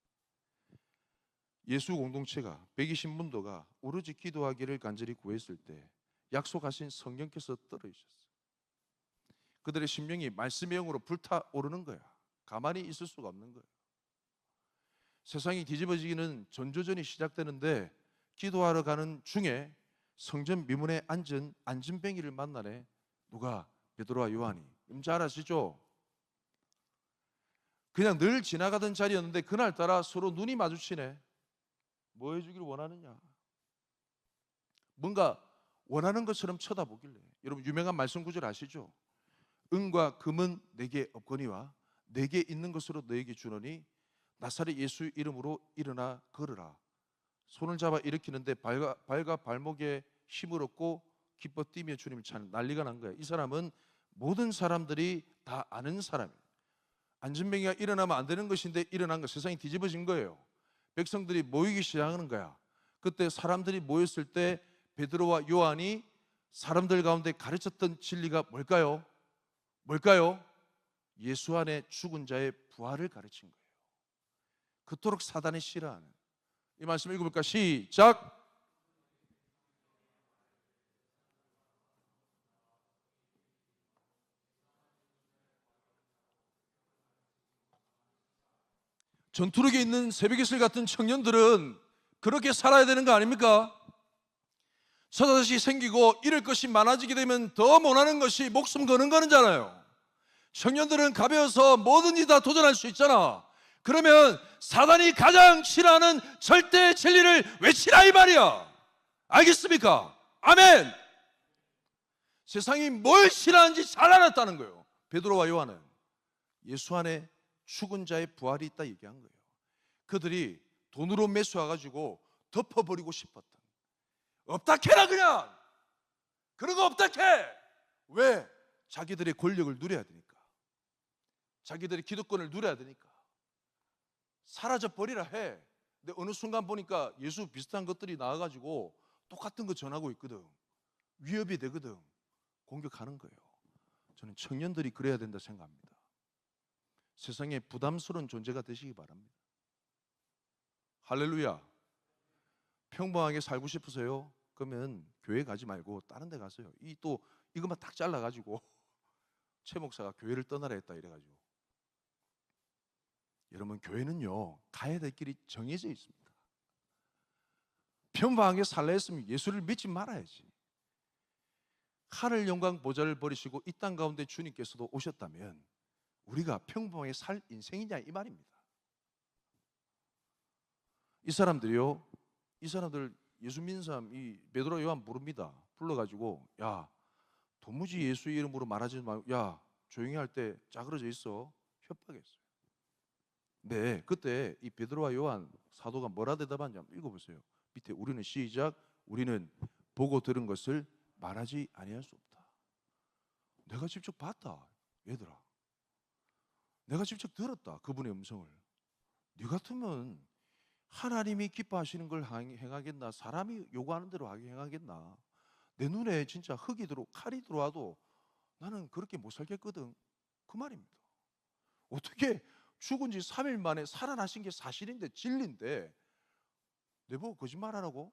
예수 공동체가 120문도가 오로지 기도하기를 간절히 구했을 때 약속하신 성령께서 떨어지셨어요. 그들의 심령이 말씀의 영으로 불타오르는 거야. 가만히 있을 수가 없는 거예요. 세상이 뒤집어지기는 전조전이 시작되는데 기도하러 가는 중에 성전 미문에 앉은 안진뱅이를 만나네. 누가? 베드로와 요한이. 잘 아시죠? 그냥 늘 지나가던 자리였는데 그날따라 서로 눈이 마주치네. 뭐 해주길 원하느냐? 뭔가 원하는 것처럼 쳐다보길래. 여러분, 유명한 말씀 구절 아시죠? 은과 금은 내게 없거니와 내게 있는 것으로 너에게 주노니 나사렛 예수 이름으로 일어나 걸으라. 손을 잡아 일으키는데 발과 발목에 힘을 얻고 기뻐 뛰며 주님을 찾는 난리가 난 거예요. 이 사람은 모든 사람들이 다 아는 사람이에요. 안전병이가 일어나면 안 되는 것인데 일어난 거, 세상이 뒤집어진 거예요. 백성들이 모이기 시작하는 거야. 그때 사람들이 모였을 때 베드로와 요한이 사람들 가운데 가르쳤던 진리가 뭘까요? 뭘까요? 예수 안에 죽은 자의 부활을 가르친 거예요. 그토록 사단이 싫어하는 이 말씀 읽어볼까? 시작. 전투력에 있는 새벽이슬 같은 청년들은 그렇게 살아야 되는 거 아닙니까? 서다시 생기고 이럴 것이 많아지게 되면 더 원하는 것이 목숨 거는 거잖아요. 청년들은 가벼워서 뭐든지 다 도전할 수 있잖아. 그러면 사단이 가장 싫어하는 절대 진리를 외치라 이 말이야. 알겠습니까? 아멘. 세상이 뭘 싫어하는지 잘 알았다는 거예요. 베드로와 요한은 예수 안에 죽은 자의 부활이 있다 얘기한 거예요. 그들이 돈으로 매수해가지고 덮어버리고 싶었던, 없다 캐라 그냥, 그런 거 없다 캐. 왜? 자기들의 권력을 누려야 되니까, 자기들의 기득권을 누려야 되니까 사라져버리라 해. 근데 어느 순간 보니까 예수 비슷한 것들이 나와가지고 똑같은 거 전하고 있거든. 위협이 되거든. 공격하는 거예요. 저는 청년들이 그래야 된다 생각합니다. 세상에 부담스러운 존재가 되시기 바랍니다. 할렐루야. 평범하게 살고 싶으세요? 그러면 교회 가지 말고 다른 데 가세요. 이것만 딱 잘라가지고 최 목사가 교회를 떠나라 했다 이래가지고. 여러분, 교회는요 가야 될 길이 정해져 있습니다. 평범하게 살라 했으면 예수를 믿지 말아야지. 하늘 영광 보좌를 버리시고 이 땅 가운데 주님께서도 오셨다면 우리가 평범하게 살 인생이냐 이 말입니다. 이 사람들 예수 믿는 사람 이 베드로 요한 부릅니다. 불러가지고 야 도무지 예수 이름으로 말하지 말고 야 조용히 할 때 짜그러져 있어 협박했어요. 네, 그때 이 베드로와 요한 사도가 뭐라 대답하냐 읽어보세요. 밑에 우리는 시작. 우리는 보고 들은 것을 말하지 아니할 수 없다. 내가 직접 봤다 얘들아. 내가 직접 들었다 그분의 음성을. 네 같으면 하나님이 기뻐하시는 걸 행하겠나? 사람이 요구하는 대로 행하겠나? 내 눈에 진짜 흙이 칼이 들어와도 나는 그렇게 못 살겠거든. 그 말입니다. 어떻게 죽은 지 3일 만에 살아나신 게 사실인데 진리인데 내보고 거짓말하라고?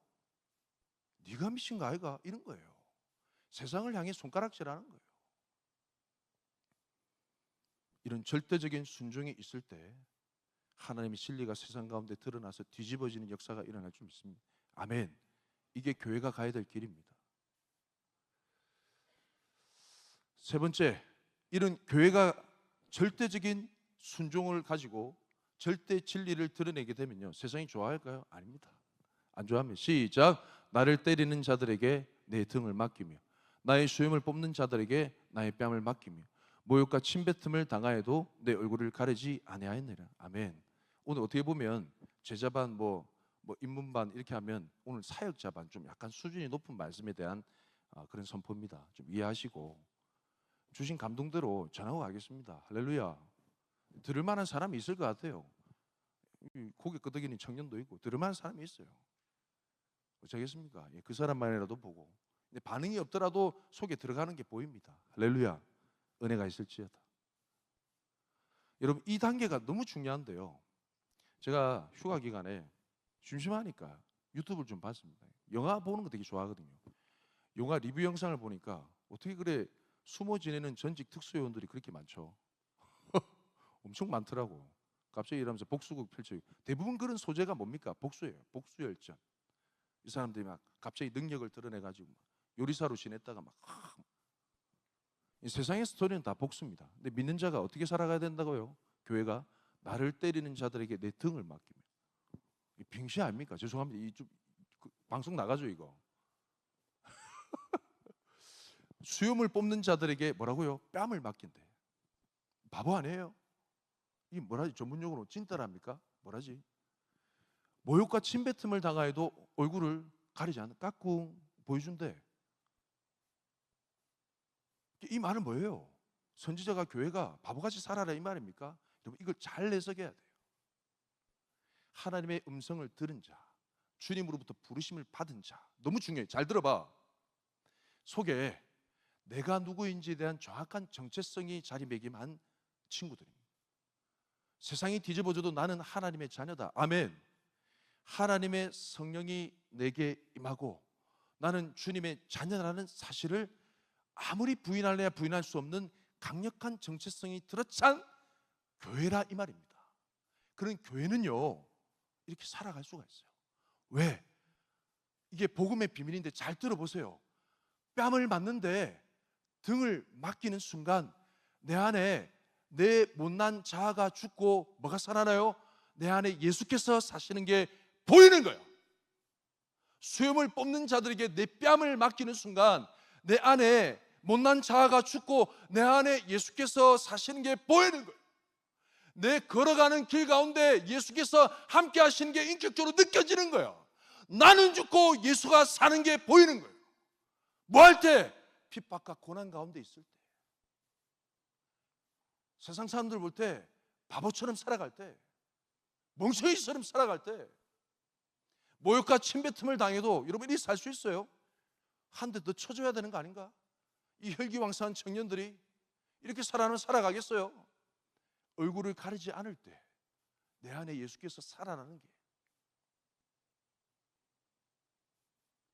네가 미친 거 아이가? 이런 거예요. 세상을 향해 손가락질하는 거예요. 이런 절대적인 순종이 있을 때 하나님의 진리가 세상 가운데 드러나서 뒤집어지는 역사가 일어날 줄 믿습니다. 아멘. 이게 교회가 가야 될 길입니다. 세 번째, 이런 교회가 절대적인 순종을 가지고 절대 진리를 드러내게 되면요 세상이 좋아할까요? 아닙니다. 안 좋아합니다. 시작. 나를 때리는 자들에게 내 등을 맡기며 나의 수염을 뽑는 자들에게 나의 뺨을 맡기며 모욕과 침뱉음을 당하여도 내 얼굴을 가리지 아니하였느니라. 아멘. 오늘 어떻게 보면 제자반 뭐 입문반 이렇게 하면 오늘 사역자반 좀 약간 수준이 높은 말씀에 대한 그런 선포입니다. 좀 이해하시고 주신 감동대로 전하고 가겠습니다. 할렐루야. 들을 만한 사람이 있을 것 같아요. 고개 끄덕이는 청년도 있고 들을 만한 사람이 있어요. 어쩌겠습니까? 그 사람만이라도 보고 근데 반응이 없더라도 속에 들어가는 게 보입니다. 할렐루야. 은혜가 있을지어다. 여러분 이 단계가 너무 중요한데요. 제가 휴가 기간에 심심하니까 유튜브를 좀 봤습니다. 영화 보는 거 되게 좋아하거든요. 영화 리뷰 영상을 보니까 어떻게 그래 숨어 지내는 전직 특수요원들이 그렇게 많죠. 엄청 많더라고. 갑자기 이러면서 복수극 펼쳐요. 대부분 그런 소재가 뭡니까? 복수예요. 복수열전. 이 사람들이 막 갑자기 능력을 드러내가지고 요리사로 지냈다가 막 이 세상의 스토리는 다 복수입니다. 근데 믿는 자가 어떻게 살아가야 된다고요? 교회가 나를 때리는 자들에게 내 등을 맡기며. 이 빙시 아닙니까? 죄송합니다. 방송 나가죠 이거. 수염을 뽑는 자들에게 뭐라고요? 뺨을 맡긴대. 바보 아니에요? 이 뭐라지? 전문용어로 찐따랍니까? 뭐라지? 모욕과 침뱉음을 당하여도 얼굴을 가리지 않는 까꿍 보여준대. 이 말은 뭐예요? 선지자가 교회가 바보같이 살아라 이 말입니까? 여러분 이걸 잘 해석해야 돼요. 하나님의 음성을 들은 자, 주님으로부터 부르심을 받은 자, 너무 중요해요. 잘 들어봐. 속에 내가 누구인지에 대한 정확한 정체성이 자리매김한 친구들입니다. 세상이 뒤집어져도 나는 하나님의 자녀다. 아멘. 하나님의 성령이 내게 임하고 나는 주님의 자녀라는 사실을 아무리 부인할래야 부인할 수 없는 강력한 정체성이 들어찬 교회라 이 말입니다. 그런 교회는요 이렇게 살아갈 수가 있어요. 왜? 이게 복음의 비밀인데 잘 들어보세요. 뺨을 맞는데 등을 맡기는 순간 내 안에 내 못난 자아가 죽고 뭐가 살아나요? 내 안에 예수께서 사시는 게 보이는 거예요. 수염을 뽑는 자들에게 내 뺨을 맡기는 순간 내 안에 못난 자아가 죽고 내 안에 예수께서 사시는 게 보이는 거예요. 내 걸어가는 길 가운데 예수께서 함께 하시는 게 인격적으로 느껴지는 거예요. 나는 죽고 예수가 사는 게 보이는 거예요. 뭐 할 때? 핍박과 고난 가운데 있을 때. 세상 사람들 볼 때 바보처럼 살아갈 때, 멍청이처럼 살아갈 때, 모욕과 침뱉음을 당해도 여러분 이렇게 살 수 있어요? 한 대 더 쳐줘야 되는 거 아닌가? 이 혈기왕성한 청년들이 이렇게 살아가겠어요? 얼굴을 가리지 않을 때 내 안에 예수께서 살아나는 게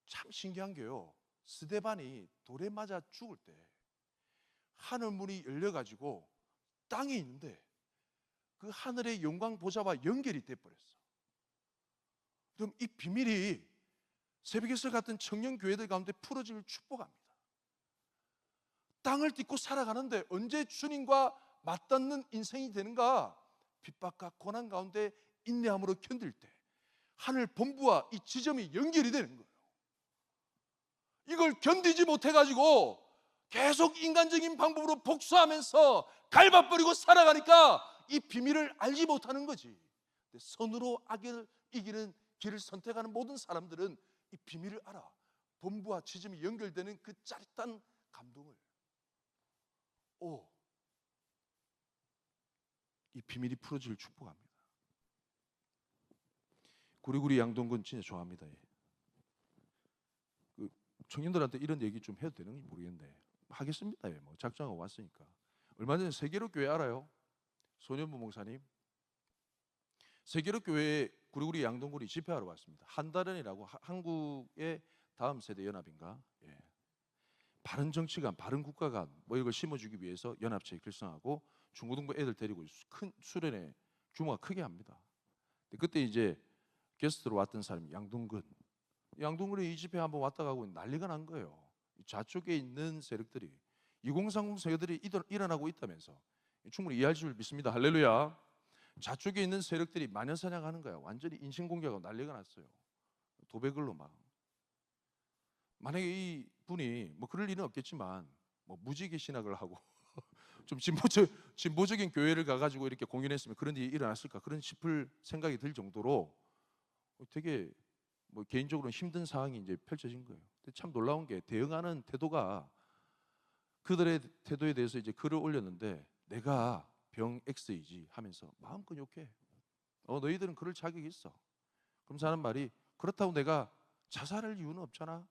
참 신기한 게요, 스데반이 돌에 맞아 죽을 때 하늘 문이 열려가지고 땅에 있는데 그 하늘의 영광 보좌와 연결이 돼버렸어. 그럼 이 비밀이 새벽에서 같은 청년 교회들 가운데 풀어질 축복합니다. 땅을 딛고 살아가는데 언제 주님과 맞닿는 인생이 되는가? 핍박과 고난 가운데 인내함으로 견딜 때 하늘 본부와 이 지점이 연결이 되는 거예요. 이걸 견디지 못해가지고 계속 인간적인 방법으로 복수하면서 갈바버리고 살아가니까 이 비밀을 알지 못하는 거지. 선으로 악을 이기는 길을 선택하는 모든 사람들은 이 비밀을 알아. 본부와 지점이 연결되는 그 짜릿한 감동을. 이 비밀이 풀어질 축복합니다. 구리구리 양동근 진짜 좋아합니다. 그 청년들한테 이런 얘기 좀 해도 되는지 모르겠는데 하겠습니다. 뭐 작정하고 왔으니까. 얼마 전에 세계로 교회 알아요? 소년부 목사님 세계로 교회에 구리구리 양동구리 집회하러 왔습니다. 한다련이라고 한국의 다음 세대 연합인가? 바른 정치관, 바른 국가관 뭐 이걸 심어주기 위해서 연합체에 결성하고 중고등부 애들 데리고 큰 수련회 규모가 크게 합니다. 그때 이제 게스트로 왔던 사람이 양동근이 이 집회 한번 왔다 가고 난리가 난 거예요. 좌쪽에 있는 세력들이 2030 세력들이 일어나고 있다면서 충분히 이해할 줄 믿습니다. 할렐루야. 좌쪽에 있는 세력들이 마녀사냥하는 거야. 완전히 인신공격하고 난리가 났어요. 도배글로 막. 만약에 이 분이 뭐 그럴 일은 없겠지만 뭐 무지개 신학을 하고 좀 진보적인 교회를 가가지고 이렇게 공연했으면 그런 일이 일어났을까 그런 싶을 생각이 들 정도로 되게 뭐 개인적으로 힘든 상황이 이제 펼쳐진 거예요. 근데 참 놀라운 게 대응하는 태도가 그들의 태도에 대해서 이제 글을 올렸는데 내가 병 X이지 하면서 마음껏 욕해. 너희들은 그럴 자격이 있어. 그럼 사는 말이 그렇다고 내가 자살할 이유는 없잖아.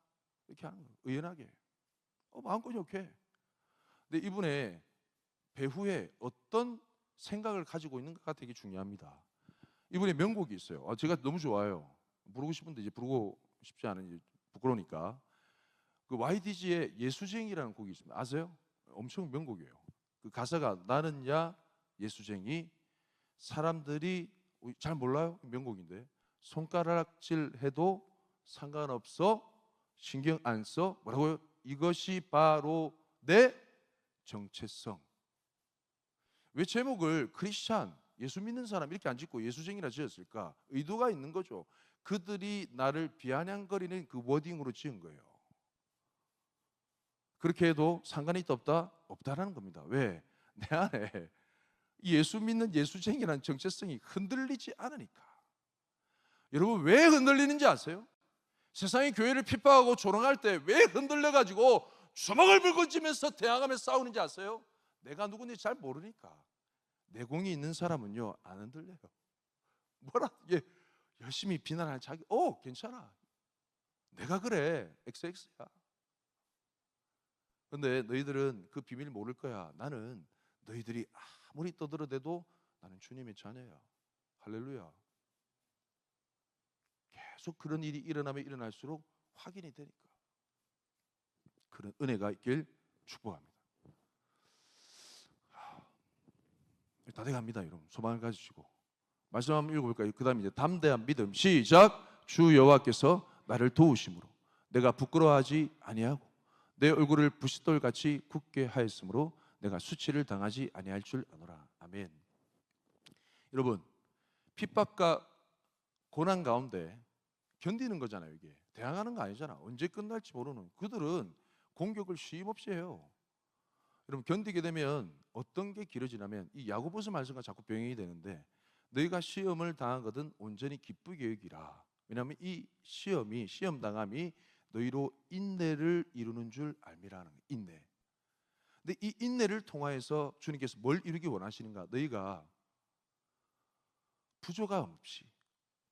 이렇게 하는 거예요. 의연하게. 마음껏 욕해. 근데 이분의 배후에 어떤 생각을 가지고 있는가가 되게 중요합니다. 이분의 명곡이 있어요. 제가 너무 좋아요. 부르고 싶은데 이제 부르고 싶지 않은 부끄러우니까. 그 YDG의 예수쟁이라는 곡이 있습니다. 아세요? 엄청 명곡이에요. 그 가사가 나는야 예수쟁이 사람들이 잘 몰라요? 명곡인데 손가락질 해도 상관없어 신경 안 써 뭐라고요? 이것이 바로 내 정체성. 왜 제목을 크리스찬 예수 믿는 사람 이렇게 안 짓고 예수쟁이라 지었을까? 의도가 있는 거죠. 그들이 나를 비아냥거리는 그 워딩으로 지은 거예요. 그렇게 해도 상관이 있다 없다? 없다라는 겁니다. 왜? 내 안에 예수 믿는 예수쟁이라는 정체성이 흔들리지 않으니까. 여러분 왜 흔들리는지 아세요? 세상이 교회를 핍박하고 조롱할 때 왜 흔들려가지고 주먹을 불고 쥐면서 대항하며 싸우는지 아세요? 내가 누군지 잘 모르니까. 내공이 있는 사람은요 안 흔들려요. 뭐라 이게 열심히 비난하는 자기 괜찮아. 내가 그래. XX야. 근데 너희들은 그 비밀 모를 거야. 나는 너희들이 아무리 떠들어대도 나는 주님의 자녀야. 할렐루야. 계속 그런 일이 일어나면 일어날수록 확인이 되니까. 그런 은혜가 있길 축복합니다. 다 돼갑니다, 여러분. 소망을 가지시고 말씀 한번 읽어볼까요? 그 다음에 이제 담대한 믿음. 시작. 주 여호와께서 나를 도우심으로 내가 부끄러워하지 아니하고 내 얼굴을 부싯돌같이 굳게 하였으므로 내가 수치를 당하지 아니할 줄 아노라. 아멘. 여러분, 핍박과 고난 가운데 견디는 거잖아요. 이게 대항하는 거 아니잖아. 언제 끝날지 모르는. 그들은 공격을 쉼없이 해요. 여러분, 견디게 되면 어떤 게 길어지냐면 이 야고보서 말씀과 자꾸 병행이 되는데, 너희가 시험을 당하거든 온전히 기쁘게 여기라. 왜냐하면 이 시험 당함이 너희로 인내를 이루는 줄 알미라는 거예요. 인내. 근데 이 인내를 통하여서 주님께서 뭘 이루기 원하시는가? 너희가 부조가 없이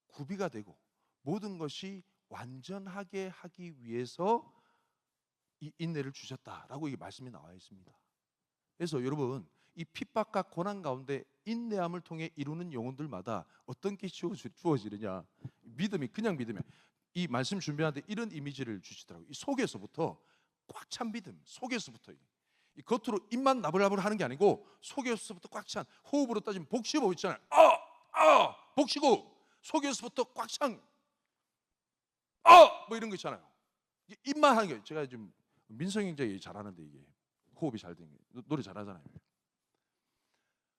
구비가 되고 모든 것이 완전하게 하기 위해서 이 인내를 주셨다라고 이 말씀이 나와 있습니다. 그래서 여러분, 이 핍박과 고난 가운데 인내함을 통해 이루는 영혼들마다 어떤 게 주어지느냐? 믿음이 그냥 믿으면, 이 말씀 준비하는데 이런 이미지를 주시더라고요. 이 속에서부터 꽉 찬 믿음, 속에서부터 이 겉으로 입만 나불나불 하는 게 아니고 속에서부터 꽉 찬, 호흡으로 따지면 복식호흡 있잖아요. 복식호흡. 속에서부터 꽉 찬 뭐 이런 거 있잖아요. 입만 하는 게, 제가 지금 민성이 형제 잘하는데 이게 호흡이 잘 되는 게, 노래 잘하잖아요.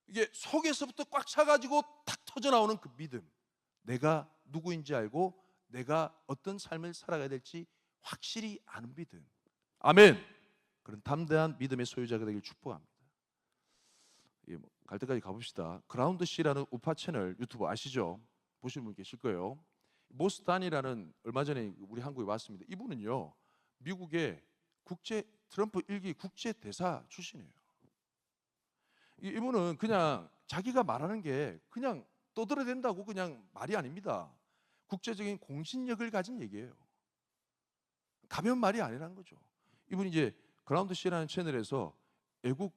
이게 속에서부터 꽉 차가지고 탁 터져 나오는 그 믿음, 내가 누구인지 알고 내가 어떤 삶을 살아가야 될지 확실히 아는 믿음. 아멘. 그런 담대한 믿음의 소유자가 되길 축복합니다. 갈 때까지 가봅시다. 그라운드 C라는 우파 채널 유튜브 아시죠? 보시는 분 계실 거예요. 모스단이라는, 얼마 전에 우리 한국에 왔습니다. 이분은요 미국의 트럼프 1기 국제 대사 출신이에요. 이분은 그냥 자기가 말하는 게 그냥 떠들어댄다고 그냥 말이 아닙니다. 국제적인 공신력을 가진 얘기예요. 가벼운 말이 아니라는 거죠. 이분이 이제 그라운드 C라는 채널에서 애국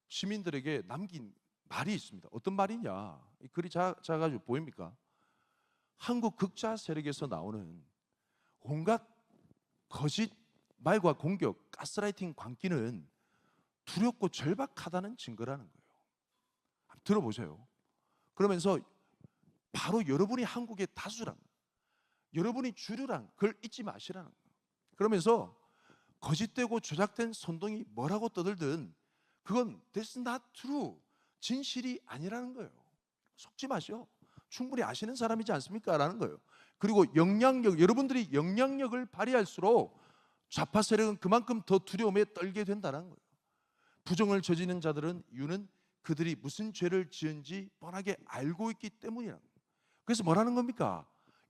시민들에게 남긴 말이 있습니다. 어떤 말이냐? 이 글이 작아가지고 보입니까? 한국 극자 세력에서 나오는 온갖 거짓 말과 공격, 가스라이팅 광기는 두렵고 절박하다는 증거라는 거예요. 한번 들어보세요. 그러면서 바로 여러분이 한국의 다수란, 여러분이 주류란 걸 잊지 마시라는 거예요. 그러면서 거짓되고 조작된 선동이 뭐라고 떠들든 그건 that's not true, 진실이 아니라는 거예요. 속지 마시오. 충분히 아시는 사람이지 않습니까? 라는 거예요. 그리고 여러분들이 영향력을 발휘할수록 좌파 세력은 그만큼 더 두려움에 떨게 된다는 거예요. 부정을 저지르는 자들은 이유는 그들이 무슨 죄를 지은지 뻔하게 알고 있기 때문이라는 거예요. 그래서 뭐라는 겁니까?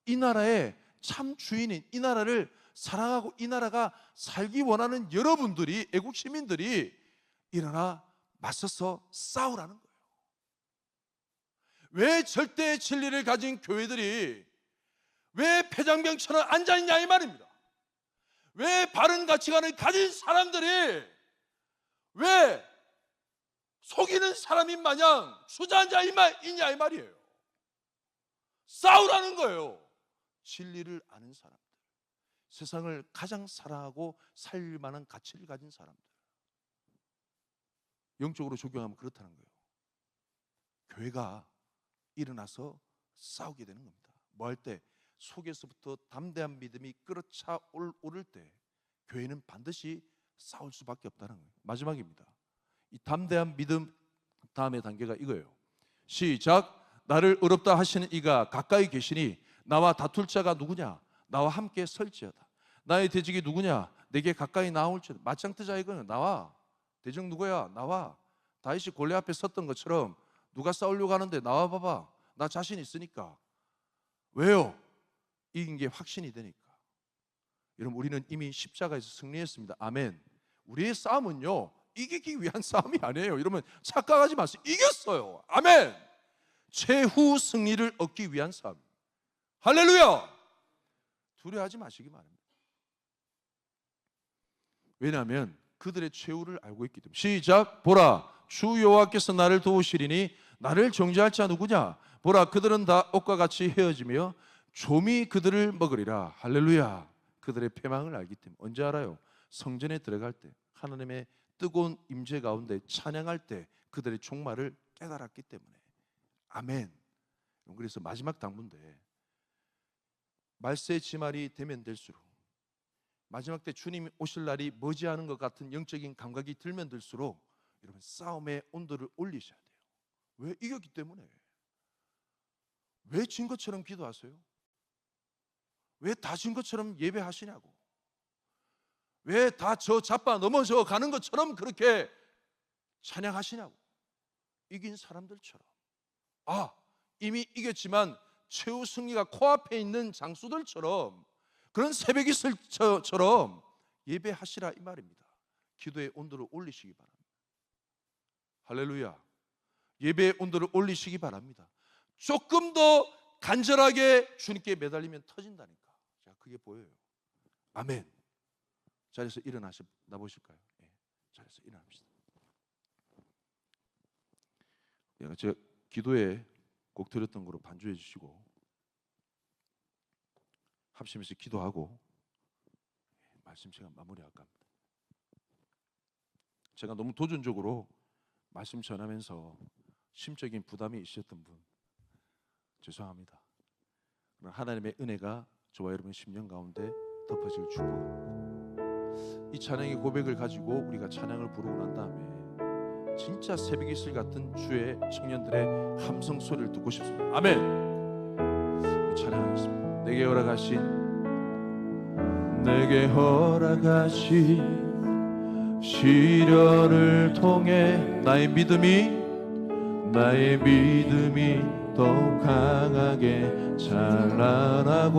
이 나라의 참 주인인, 이 나라를 사랑하고 이 나라가 살기 원하는 여러분들이, 애국 시민들이 일어나 맞서서 싸우라는 거예요. 왜 절대의 진리를 가진 교회들이 왜 폐장병처럼 앉아있냐 이 말입니다. 왜 바른 가치관을 가진 사람들이 왜 속이는 사람인 마냥 주저앉아있냐 이 말이에요. 싸우라는 거예요. 진리를 아는 사람들, 세상을 가장 사랑하고 살릴 만한 가치를 가진 사람들, 영적으로 적용하면 그렇다는 거예요. 교회가 일어나서 싸우게 되는 겁니다. 뭐 할 때? 속에서부터 담대한 믿음이 끌어차 오를 때 교회는 반드시 싸울 수밖에 없다는 거예요. 마지막입니다. 이 담대한 믿음 다음의 단계가 이거예요. 시작. 나를 의롭다 하시는 이가 가까이 계시니 나와 다툴 자가 누구냐? 나와 함께 설지어다. 나의 대적이 누구냐? 내게 가까이 나올지어다. 맞짱뜨자 이거는. 나와. 대적 누구야? 나와. 다윗이 골리앗 앞에 섰던 것처럼 누가 싸우려고 하는데 나와 봐봐. 나 자신 있으니까. 왜요? 이긴 게 확신이 되니까. 여러분, 우리는 이미 십자가에서 승리했습니다. 아멘. 우리의 싸움은요, 이기기 위한 싸움이 아니에요. 여러분, 착각하지 마세요. 이겼어요. 아멘. 최후 승리를 얻기 위한 싸움. 할렐루야. 두려워하지 마시기 바랍니다. 왜냐하면 그들의 최후를 알고 있기 때문에. 시작. 보라, 주 여호와께서 나를 도우시리니 나를 정죄할 자 누구냐? 보라, 그들은 다 옷과 같이 헤어지며 좀이 그들을 먹으리라. 할렐루야. 그들의 패망을 알기 때문에. 언제 알아요? 성전에 들어갈 때, 하나님의 뜨거운 임재 가운데 찬양할 때 그들의 종말을 깨달았기 때문에. 아멘. 그래서 마지막 당부인데, 말세 지말이 되면 될수록, 마지막 때 주님이 오실 날이 머지않은 것 같은 영적인 감각이 들면 들수록 여러분, 싸움의 온도를 올리셔야 돼요. 왜? 이겼기 때문에. 왜 진 것처럼 기도하세요? 왜 다 진 것처럼 예배하시냐고. 왜 다 저 자빠 넘어져 가는 것처럼 그렇게 찬양하시냐고. 이긴 사람들처럼. 아, 이미 이겼지만 최후 승리가 코앞에 있는 장수들처럼, 그런 새벽 이슬처럼 예배하시라 이 말입니다. 기도의 온도를 올리시기 바랍니다. 할렐루야. 예배의 온도를 올리시기 바랍니다. 조금 더 간절하게 주님께 매달리면 터진다니까. 자, 그게 보여요. 아멘. 자리에서 일어나 보실까요? 네, 자리에서 일어납시다. 제가 기도에 꼭 드렸던 거로 반주해 주시고 합심해서 기도하고 말씀 시간 마무리할까 합니다. 제가 너무 도전적으로 말씀 전하면서 심적인 부담이 있으셨던 분 죄송합니다. 하나님의 은혜가 저와 여러분 심령 가운데 덮어질 축복합니다. 이 찬양의 고백을 가지고 우리가 찬양을 부르고 난 다음에 진짜 새벽 이슬 같은 주의 청년들의 함성 소리를 듣고 싶습니다. 아멘. 우리 찬양하겠습니다. 내게 허락하신 시련을 통해 나의 믿음이 더욱 강하게 찬란하고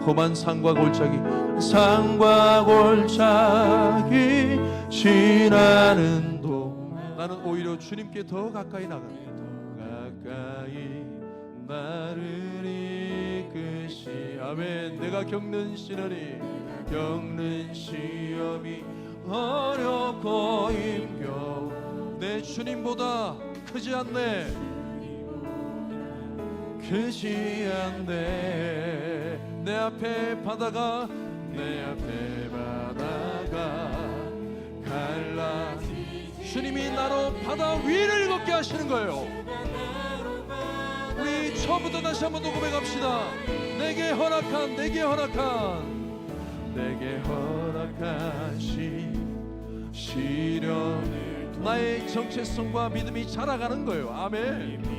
험한 산과 골짜기 지나는 동안 나는 오히려 주님께 더 가까이 나갑니다. 가까이 나를 이끄시. 아멘. 내가 겪는 시험이 어렵고 힘겨워 내 주님보다 크지 않네. 내 앞에 바다가 갈라. 주님이 나로 바다 위를 걷게 하시는 거예요. 우리 처음부터 다시 한번 더 고백합시다. 내게 허락하신 시련, 나의 정체성과 믿음이 자라가는 거예요. 아멘.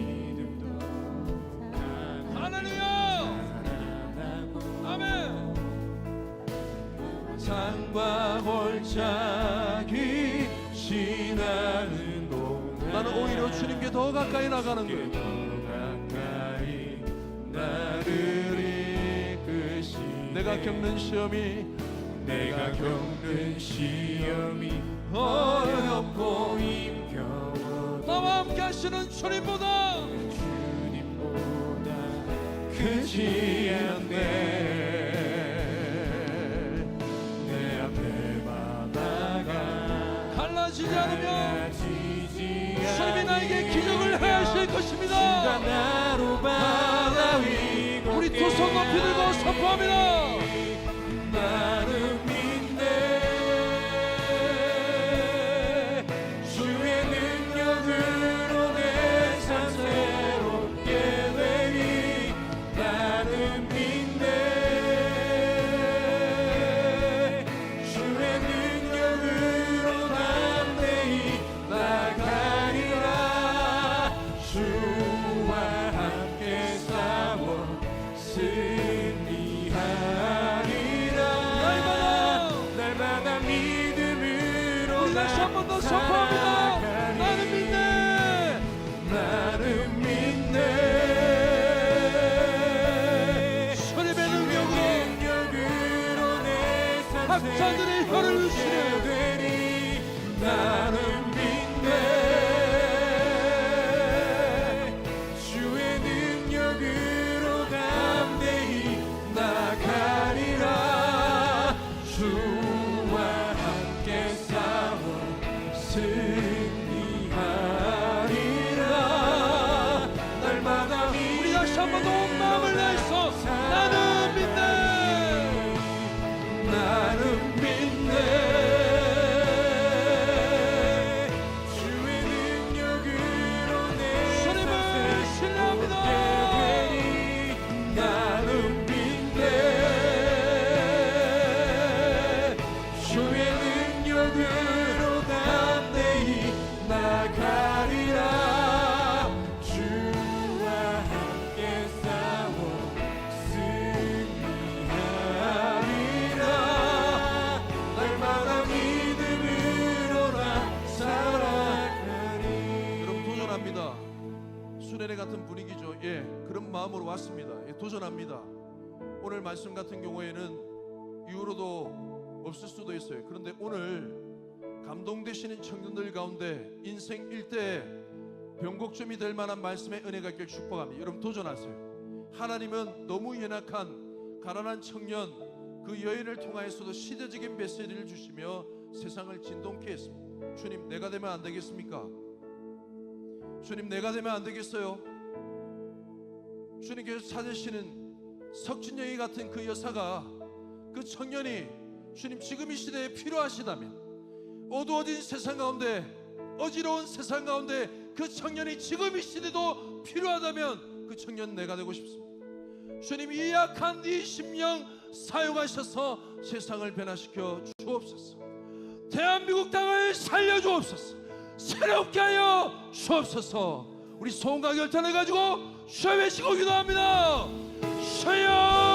산과 골짜기 지나는 동안 나는 오히려 주님께 더 가까이 나가는 거예요. 나를 이끄시. 내가 겪는 시험이 어렵고 힘겨워 나와 함께 하시는 주님보다 크지 않네. 갈라지지 않으면 주님이 나에게 기적을 행하실 것입니다. 우리 두 손 높이 들고 선포합니다. 나는 믿네. 주의 능력으로 내 삶 새롭게 되리. 나는 믿네. 주의 능력으로 담대히 나가리라. 주와 함께 싸워 승리하리. 약자들의 혀를 주시네. 되리. 나는 믿네. 주의 능력으로 담대히 나가리라. 주와 함께 싸워 승리하리라. 날마다 우리 다시 한번 온 마음을 다해서 나는 믿네. 나는 믿네. 주의 능력으로 내 주님을 신뢰합니다. 나는 믿네. 주의 능력으로 담대히 나가리라. 주와 함께 싸워 승리하리라. 날마다 믿음으로 나 살아가리. 여러분 도전합니다. 수련회 같은 분위기죠. 예, 그런 마음으로 왔습니다. 예, 도전합니다. 오늘 말씀 같은 경우에는 이후로도 없을 수도 있어요. 그런데 오늘 감동되시는 청년들 가운데 인생 일대에 변곡점이 될 만한 말씀의 은혜가 있길 축복합니다. 여러분 도전하세요. 하나님은 너무 연약한 가난한 청년 그 여인을 통하여서도 시대적인 메시지를 주시며 세상을 진동케 했습니다. 주님, 내가 되면 안 되겠습니까? 주님, 내가 되면 안 되겠어요? 주님께서 찾으시는 석진여인 같은 그 여사가, 그 청년이 주님 지금 이 시대에 필요하시다면, 어두워진 세상 가운데, 어지러운 세상 가운데 그 청년이 지금 이 시대도 필요하다면 그 청년 내가 되고 싶습니다. 주님, 이 약한 이 심령 사용하셔서 세상을 변화시켜 주옵소서. 대한민국 땅을 살려주옵소서. 새롭게 하여 주옵소서. 우리 소원과 결단을 가지고 주여 외치고 기도합니다. 주여!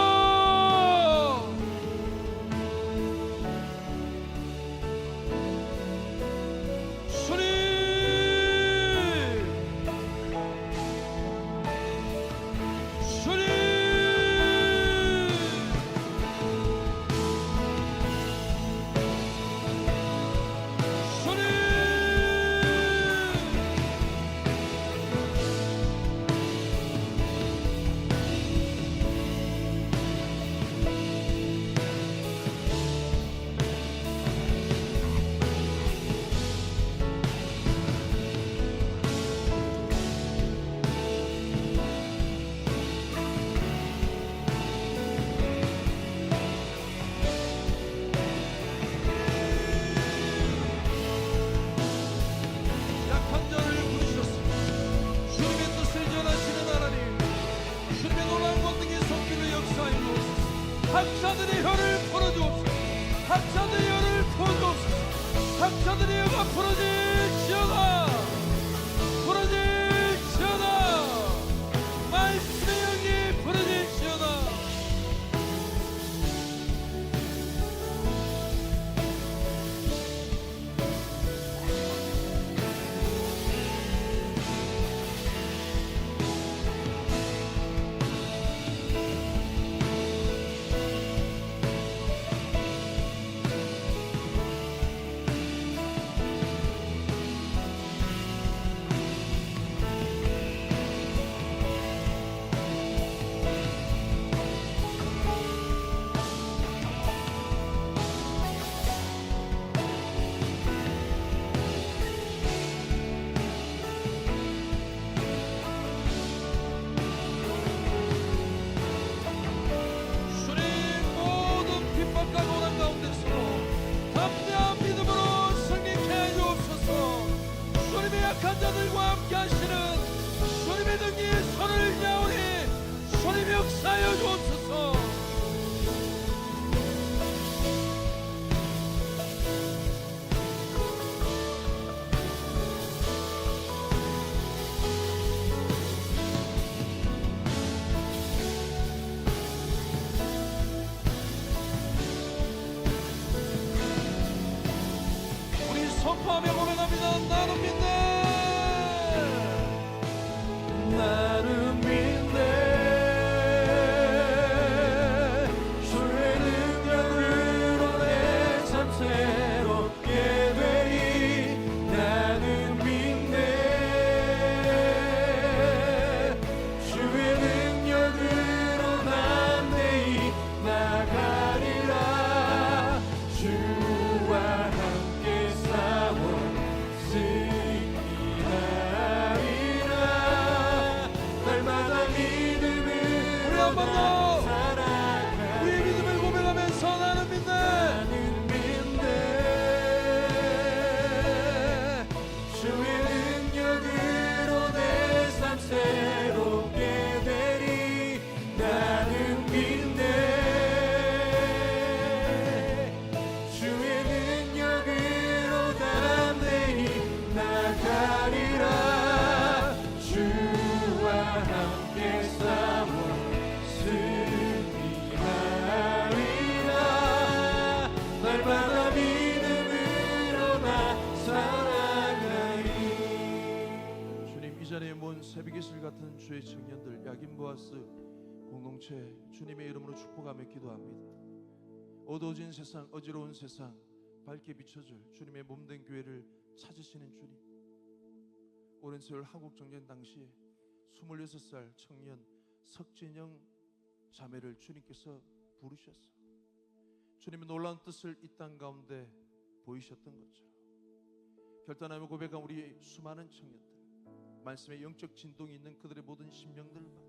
학자들의 혀를 풀어주옵소서. 학자들의 혀를 풀어주옵소서. 학자들의 혀가 풀어질지어다. 풀어질지어다. 말씀의 영이 풀어질지어다. 약한 자들과 함께 하시는 주님의 등이 손을 냐오니 주님 역사하여 주옵소서. 우리 선포하며 고백합니다. 나는 믿네. 나는 믿네. 주의 능력으로 내 더 우리의 믿음을 고백하면서 나는 믿네. 주의 능력으로 내 삶 새롭게 되리. 나는 믿네. 주의 능력으로 담대히 나가리라. 주와 함께 싸워 승리하리라. 날마다 믿음으로 나 살아가리. 주님, 이 자리에 모은 새벽의 실 같은 주의 청년들 야긴 보아스 공동체 주님의 이름으로 축복하며 기도합니다. 어두워진 세상, 어지러운 세상 밝게 비춰줄 주님의 몸된 교회를 찾으시는 주님. 오랜 세월 한국 정전 당시에 26살 청년 석진영 자매를 주님께서 부르셨어. 주님의 놀라운 뜻을 이 땅 가운데 보이셨던 것처럼 결단하며 고백한 우리 수많은 청년들, 말씀의 영적 진동이 있는 그들의 모든 심령들마다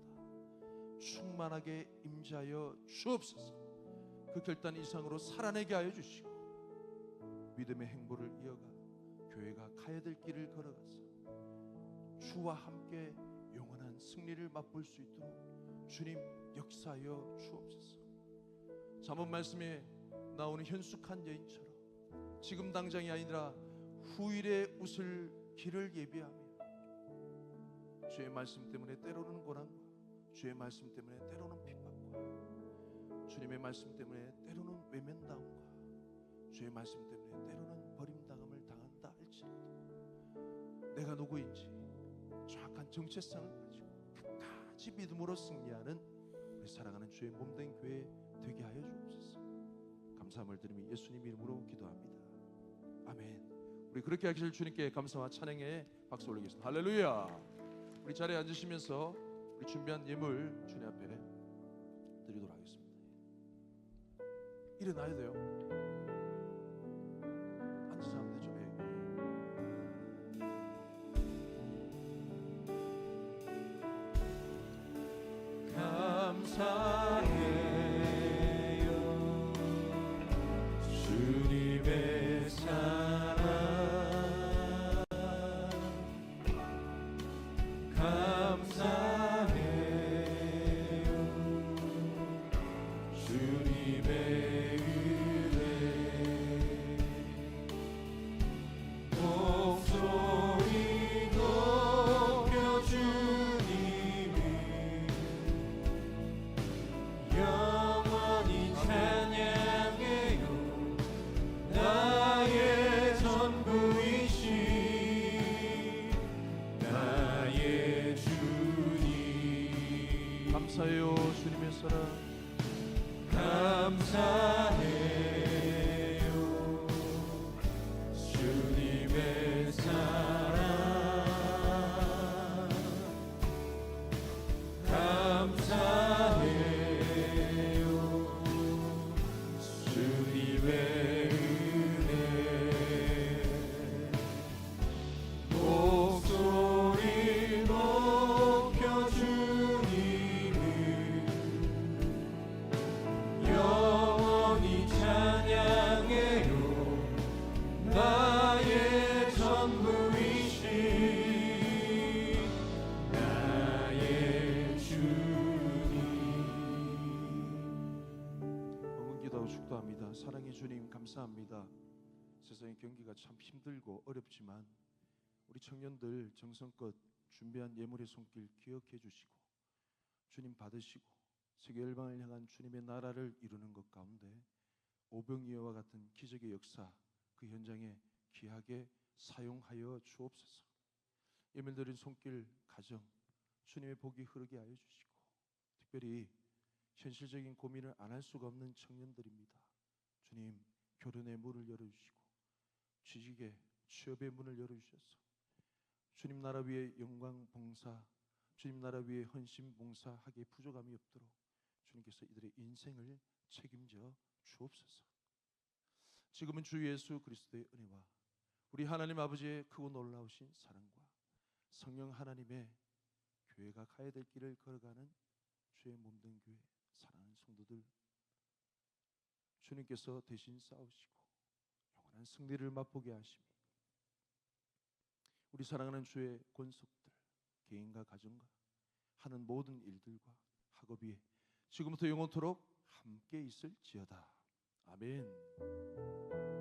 충만하게 임재하여 주옵소서. 그 결단 이상으로 살아내게 하여 주시고 믿음의 행보를 이어가 교회가 가야 될 길을 걸어가서 주와 함께 영원한 승리를 맛볼 수 있도록 주님 역사하여 주옵소서. 잠언 말씀에 나오는 현숙한 여인처럼 지금 당장이 아니라 후일에 웃을 길을 예비하며 주의 말씀 때문에 때로는 고난과 주의 말씀 때문에 때로는 핍박과 주님의 말씀 때문에 때로는 외면당함과 주의 말씀 때문에 때로는 버림당함을 당한다 할지라도 내가 누구인지 정확한 정체성을 가지고 끝까지 믿음으로 승리하는 우리 사랑하는 주의 몸된 교회 되게 하여 주옵소서. 감사함을 드리며 예수님 이름으로 기도합니다. 아멘. 우리 그렇게 하실 주님께 감사와 찬양의 박수 올리겠습니다. 할렐루야. 우리 자리에 앉으시면서 우리 준비한 예물 주님 앞에 드리도록 하겠습니다. 일어나야 돼요. 앉아서 하면 되죠. 감사해요 주님의 사랑. 감사해요 주님의 은혜. 목소리 높여 주님을 영원히 찬양해요. 나의 전부이신 나의 주님. 감사해요 주님의 사랑. 감사해요 주님의 사랑. 감사해요 주님의 은혜. 목소리 높여 주님을 영원히 찬양해요. 나의 전부이신 나의 주님. 응기도하고 축도합니다. 사랑의 주님 감사합니다. 세상의 경기가 참 힘들고 어렵지만 우리 청년들 정성껏 준비한 예물의 손길 기억해 주시고 주님 받으시고 세계 열방을 향한 주님의 나라를 이루는 것 가운데 오병이어와 같은 기적의 역사 그 현장에 귀하게 사용하여 주옵소서. 예물 드린 손길 가정 주님의 복이 흐르게 하여 주시고 특별히 현실적인 고민을 안 할 수가 없는 청년들입니다. 주님 결혼의 문을 열어주시고 취직의 취업의 문을 열어주셔서 주님 나라 위에 영광 봉사 주님 나라 위에 헌신 봉사하기에 부족함이 없도록 주님께서 이들의 인생을 책임져 주옵소서. 지금은 주 예수 그리스도의 은혜와 우리 하나님 아버지의 크고 놀라우신 사랑과 성령 하나님의 교회가 가야 될 길을 걸어가는 주의 주의 몸된 교회 사랑하는 성도들, 주님께서 대신 싸우시고 영원한 승리를 맛보게 하시며 우리 사랑하는 주의 권속들, 개인과 가정과 하는 모든 일들과 학업이 지금부터 영원토록 함께 있을지어다. 아멘.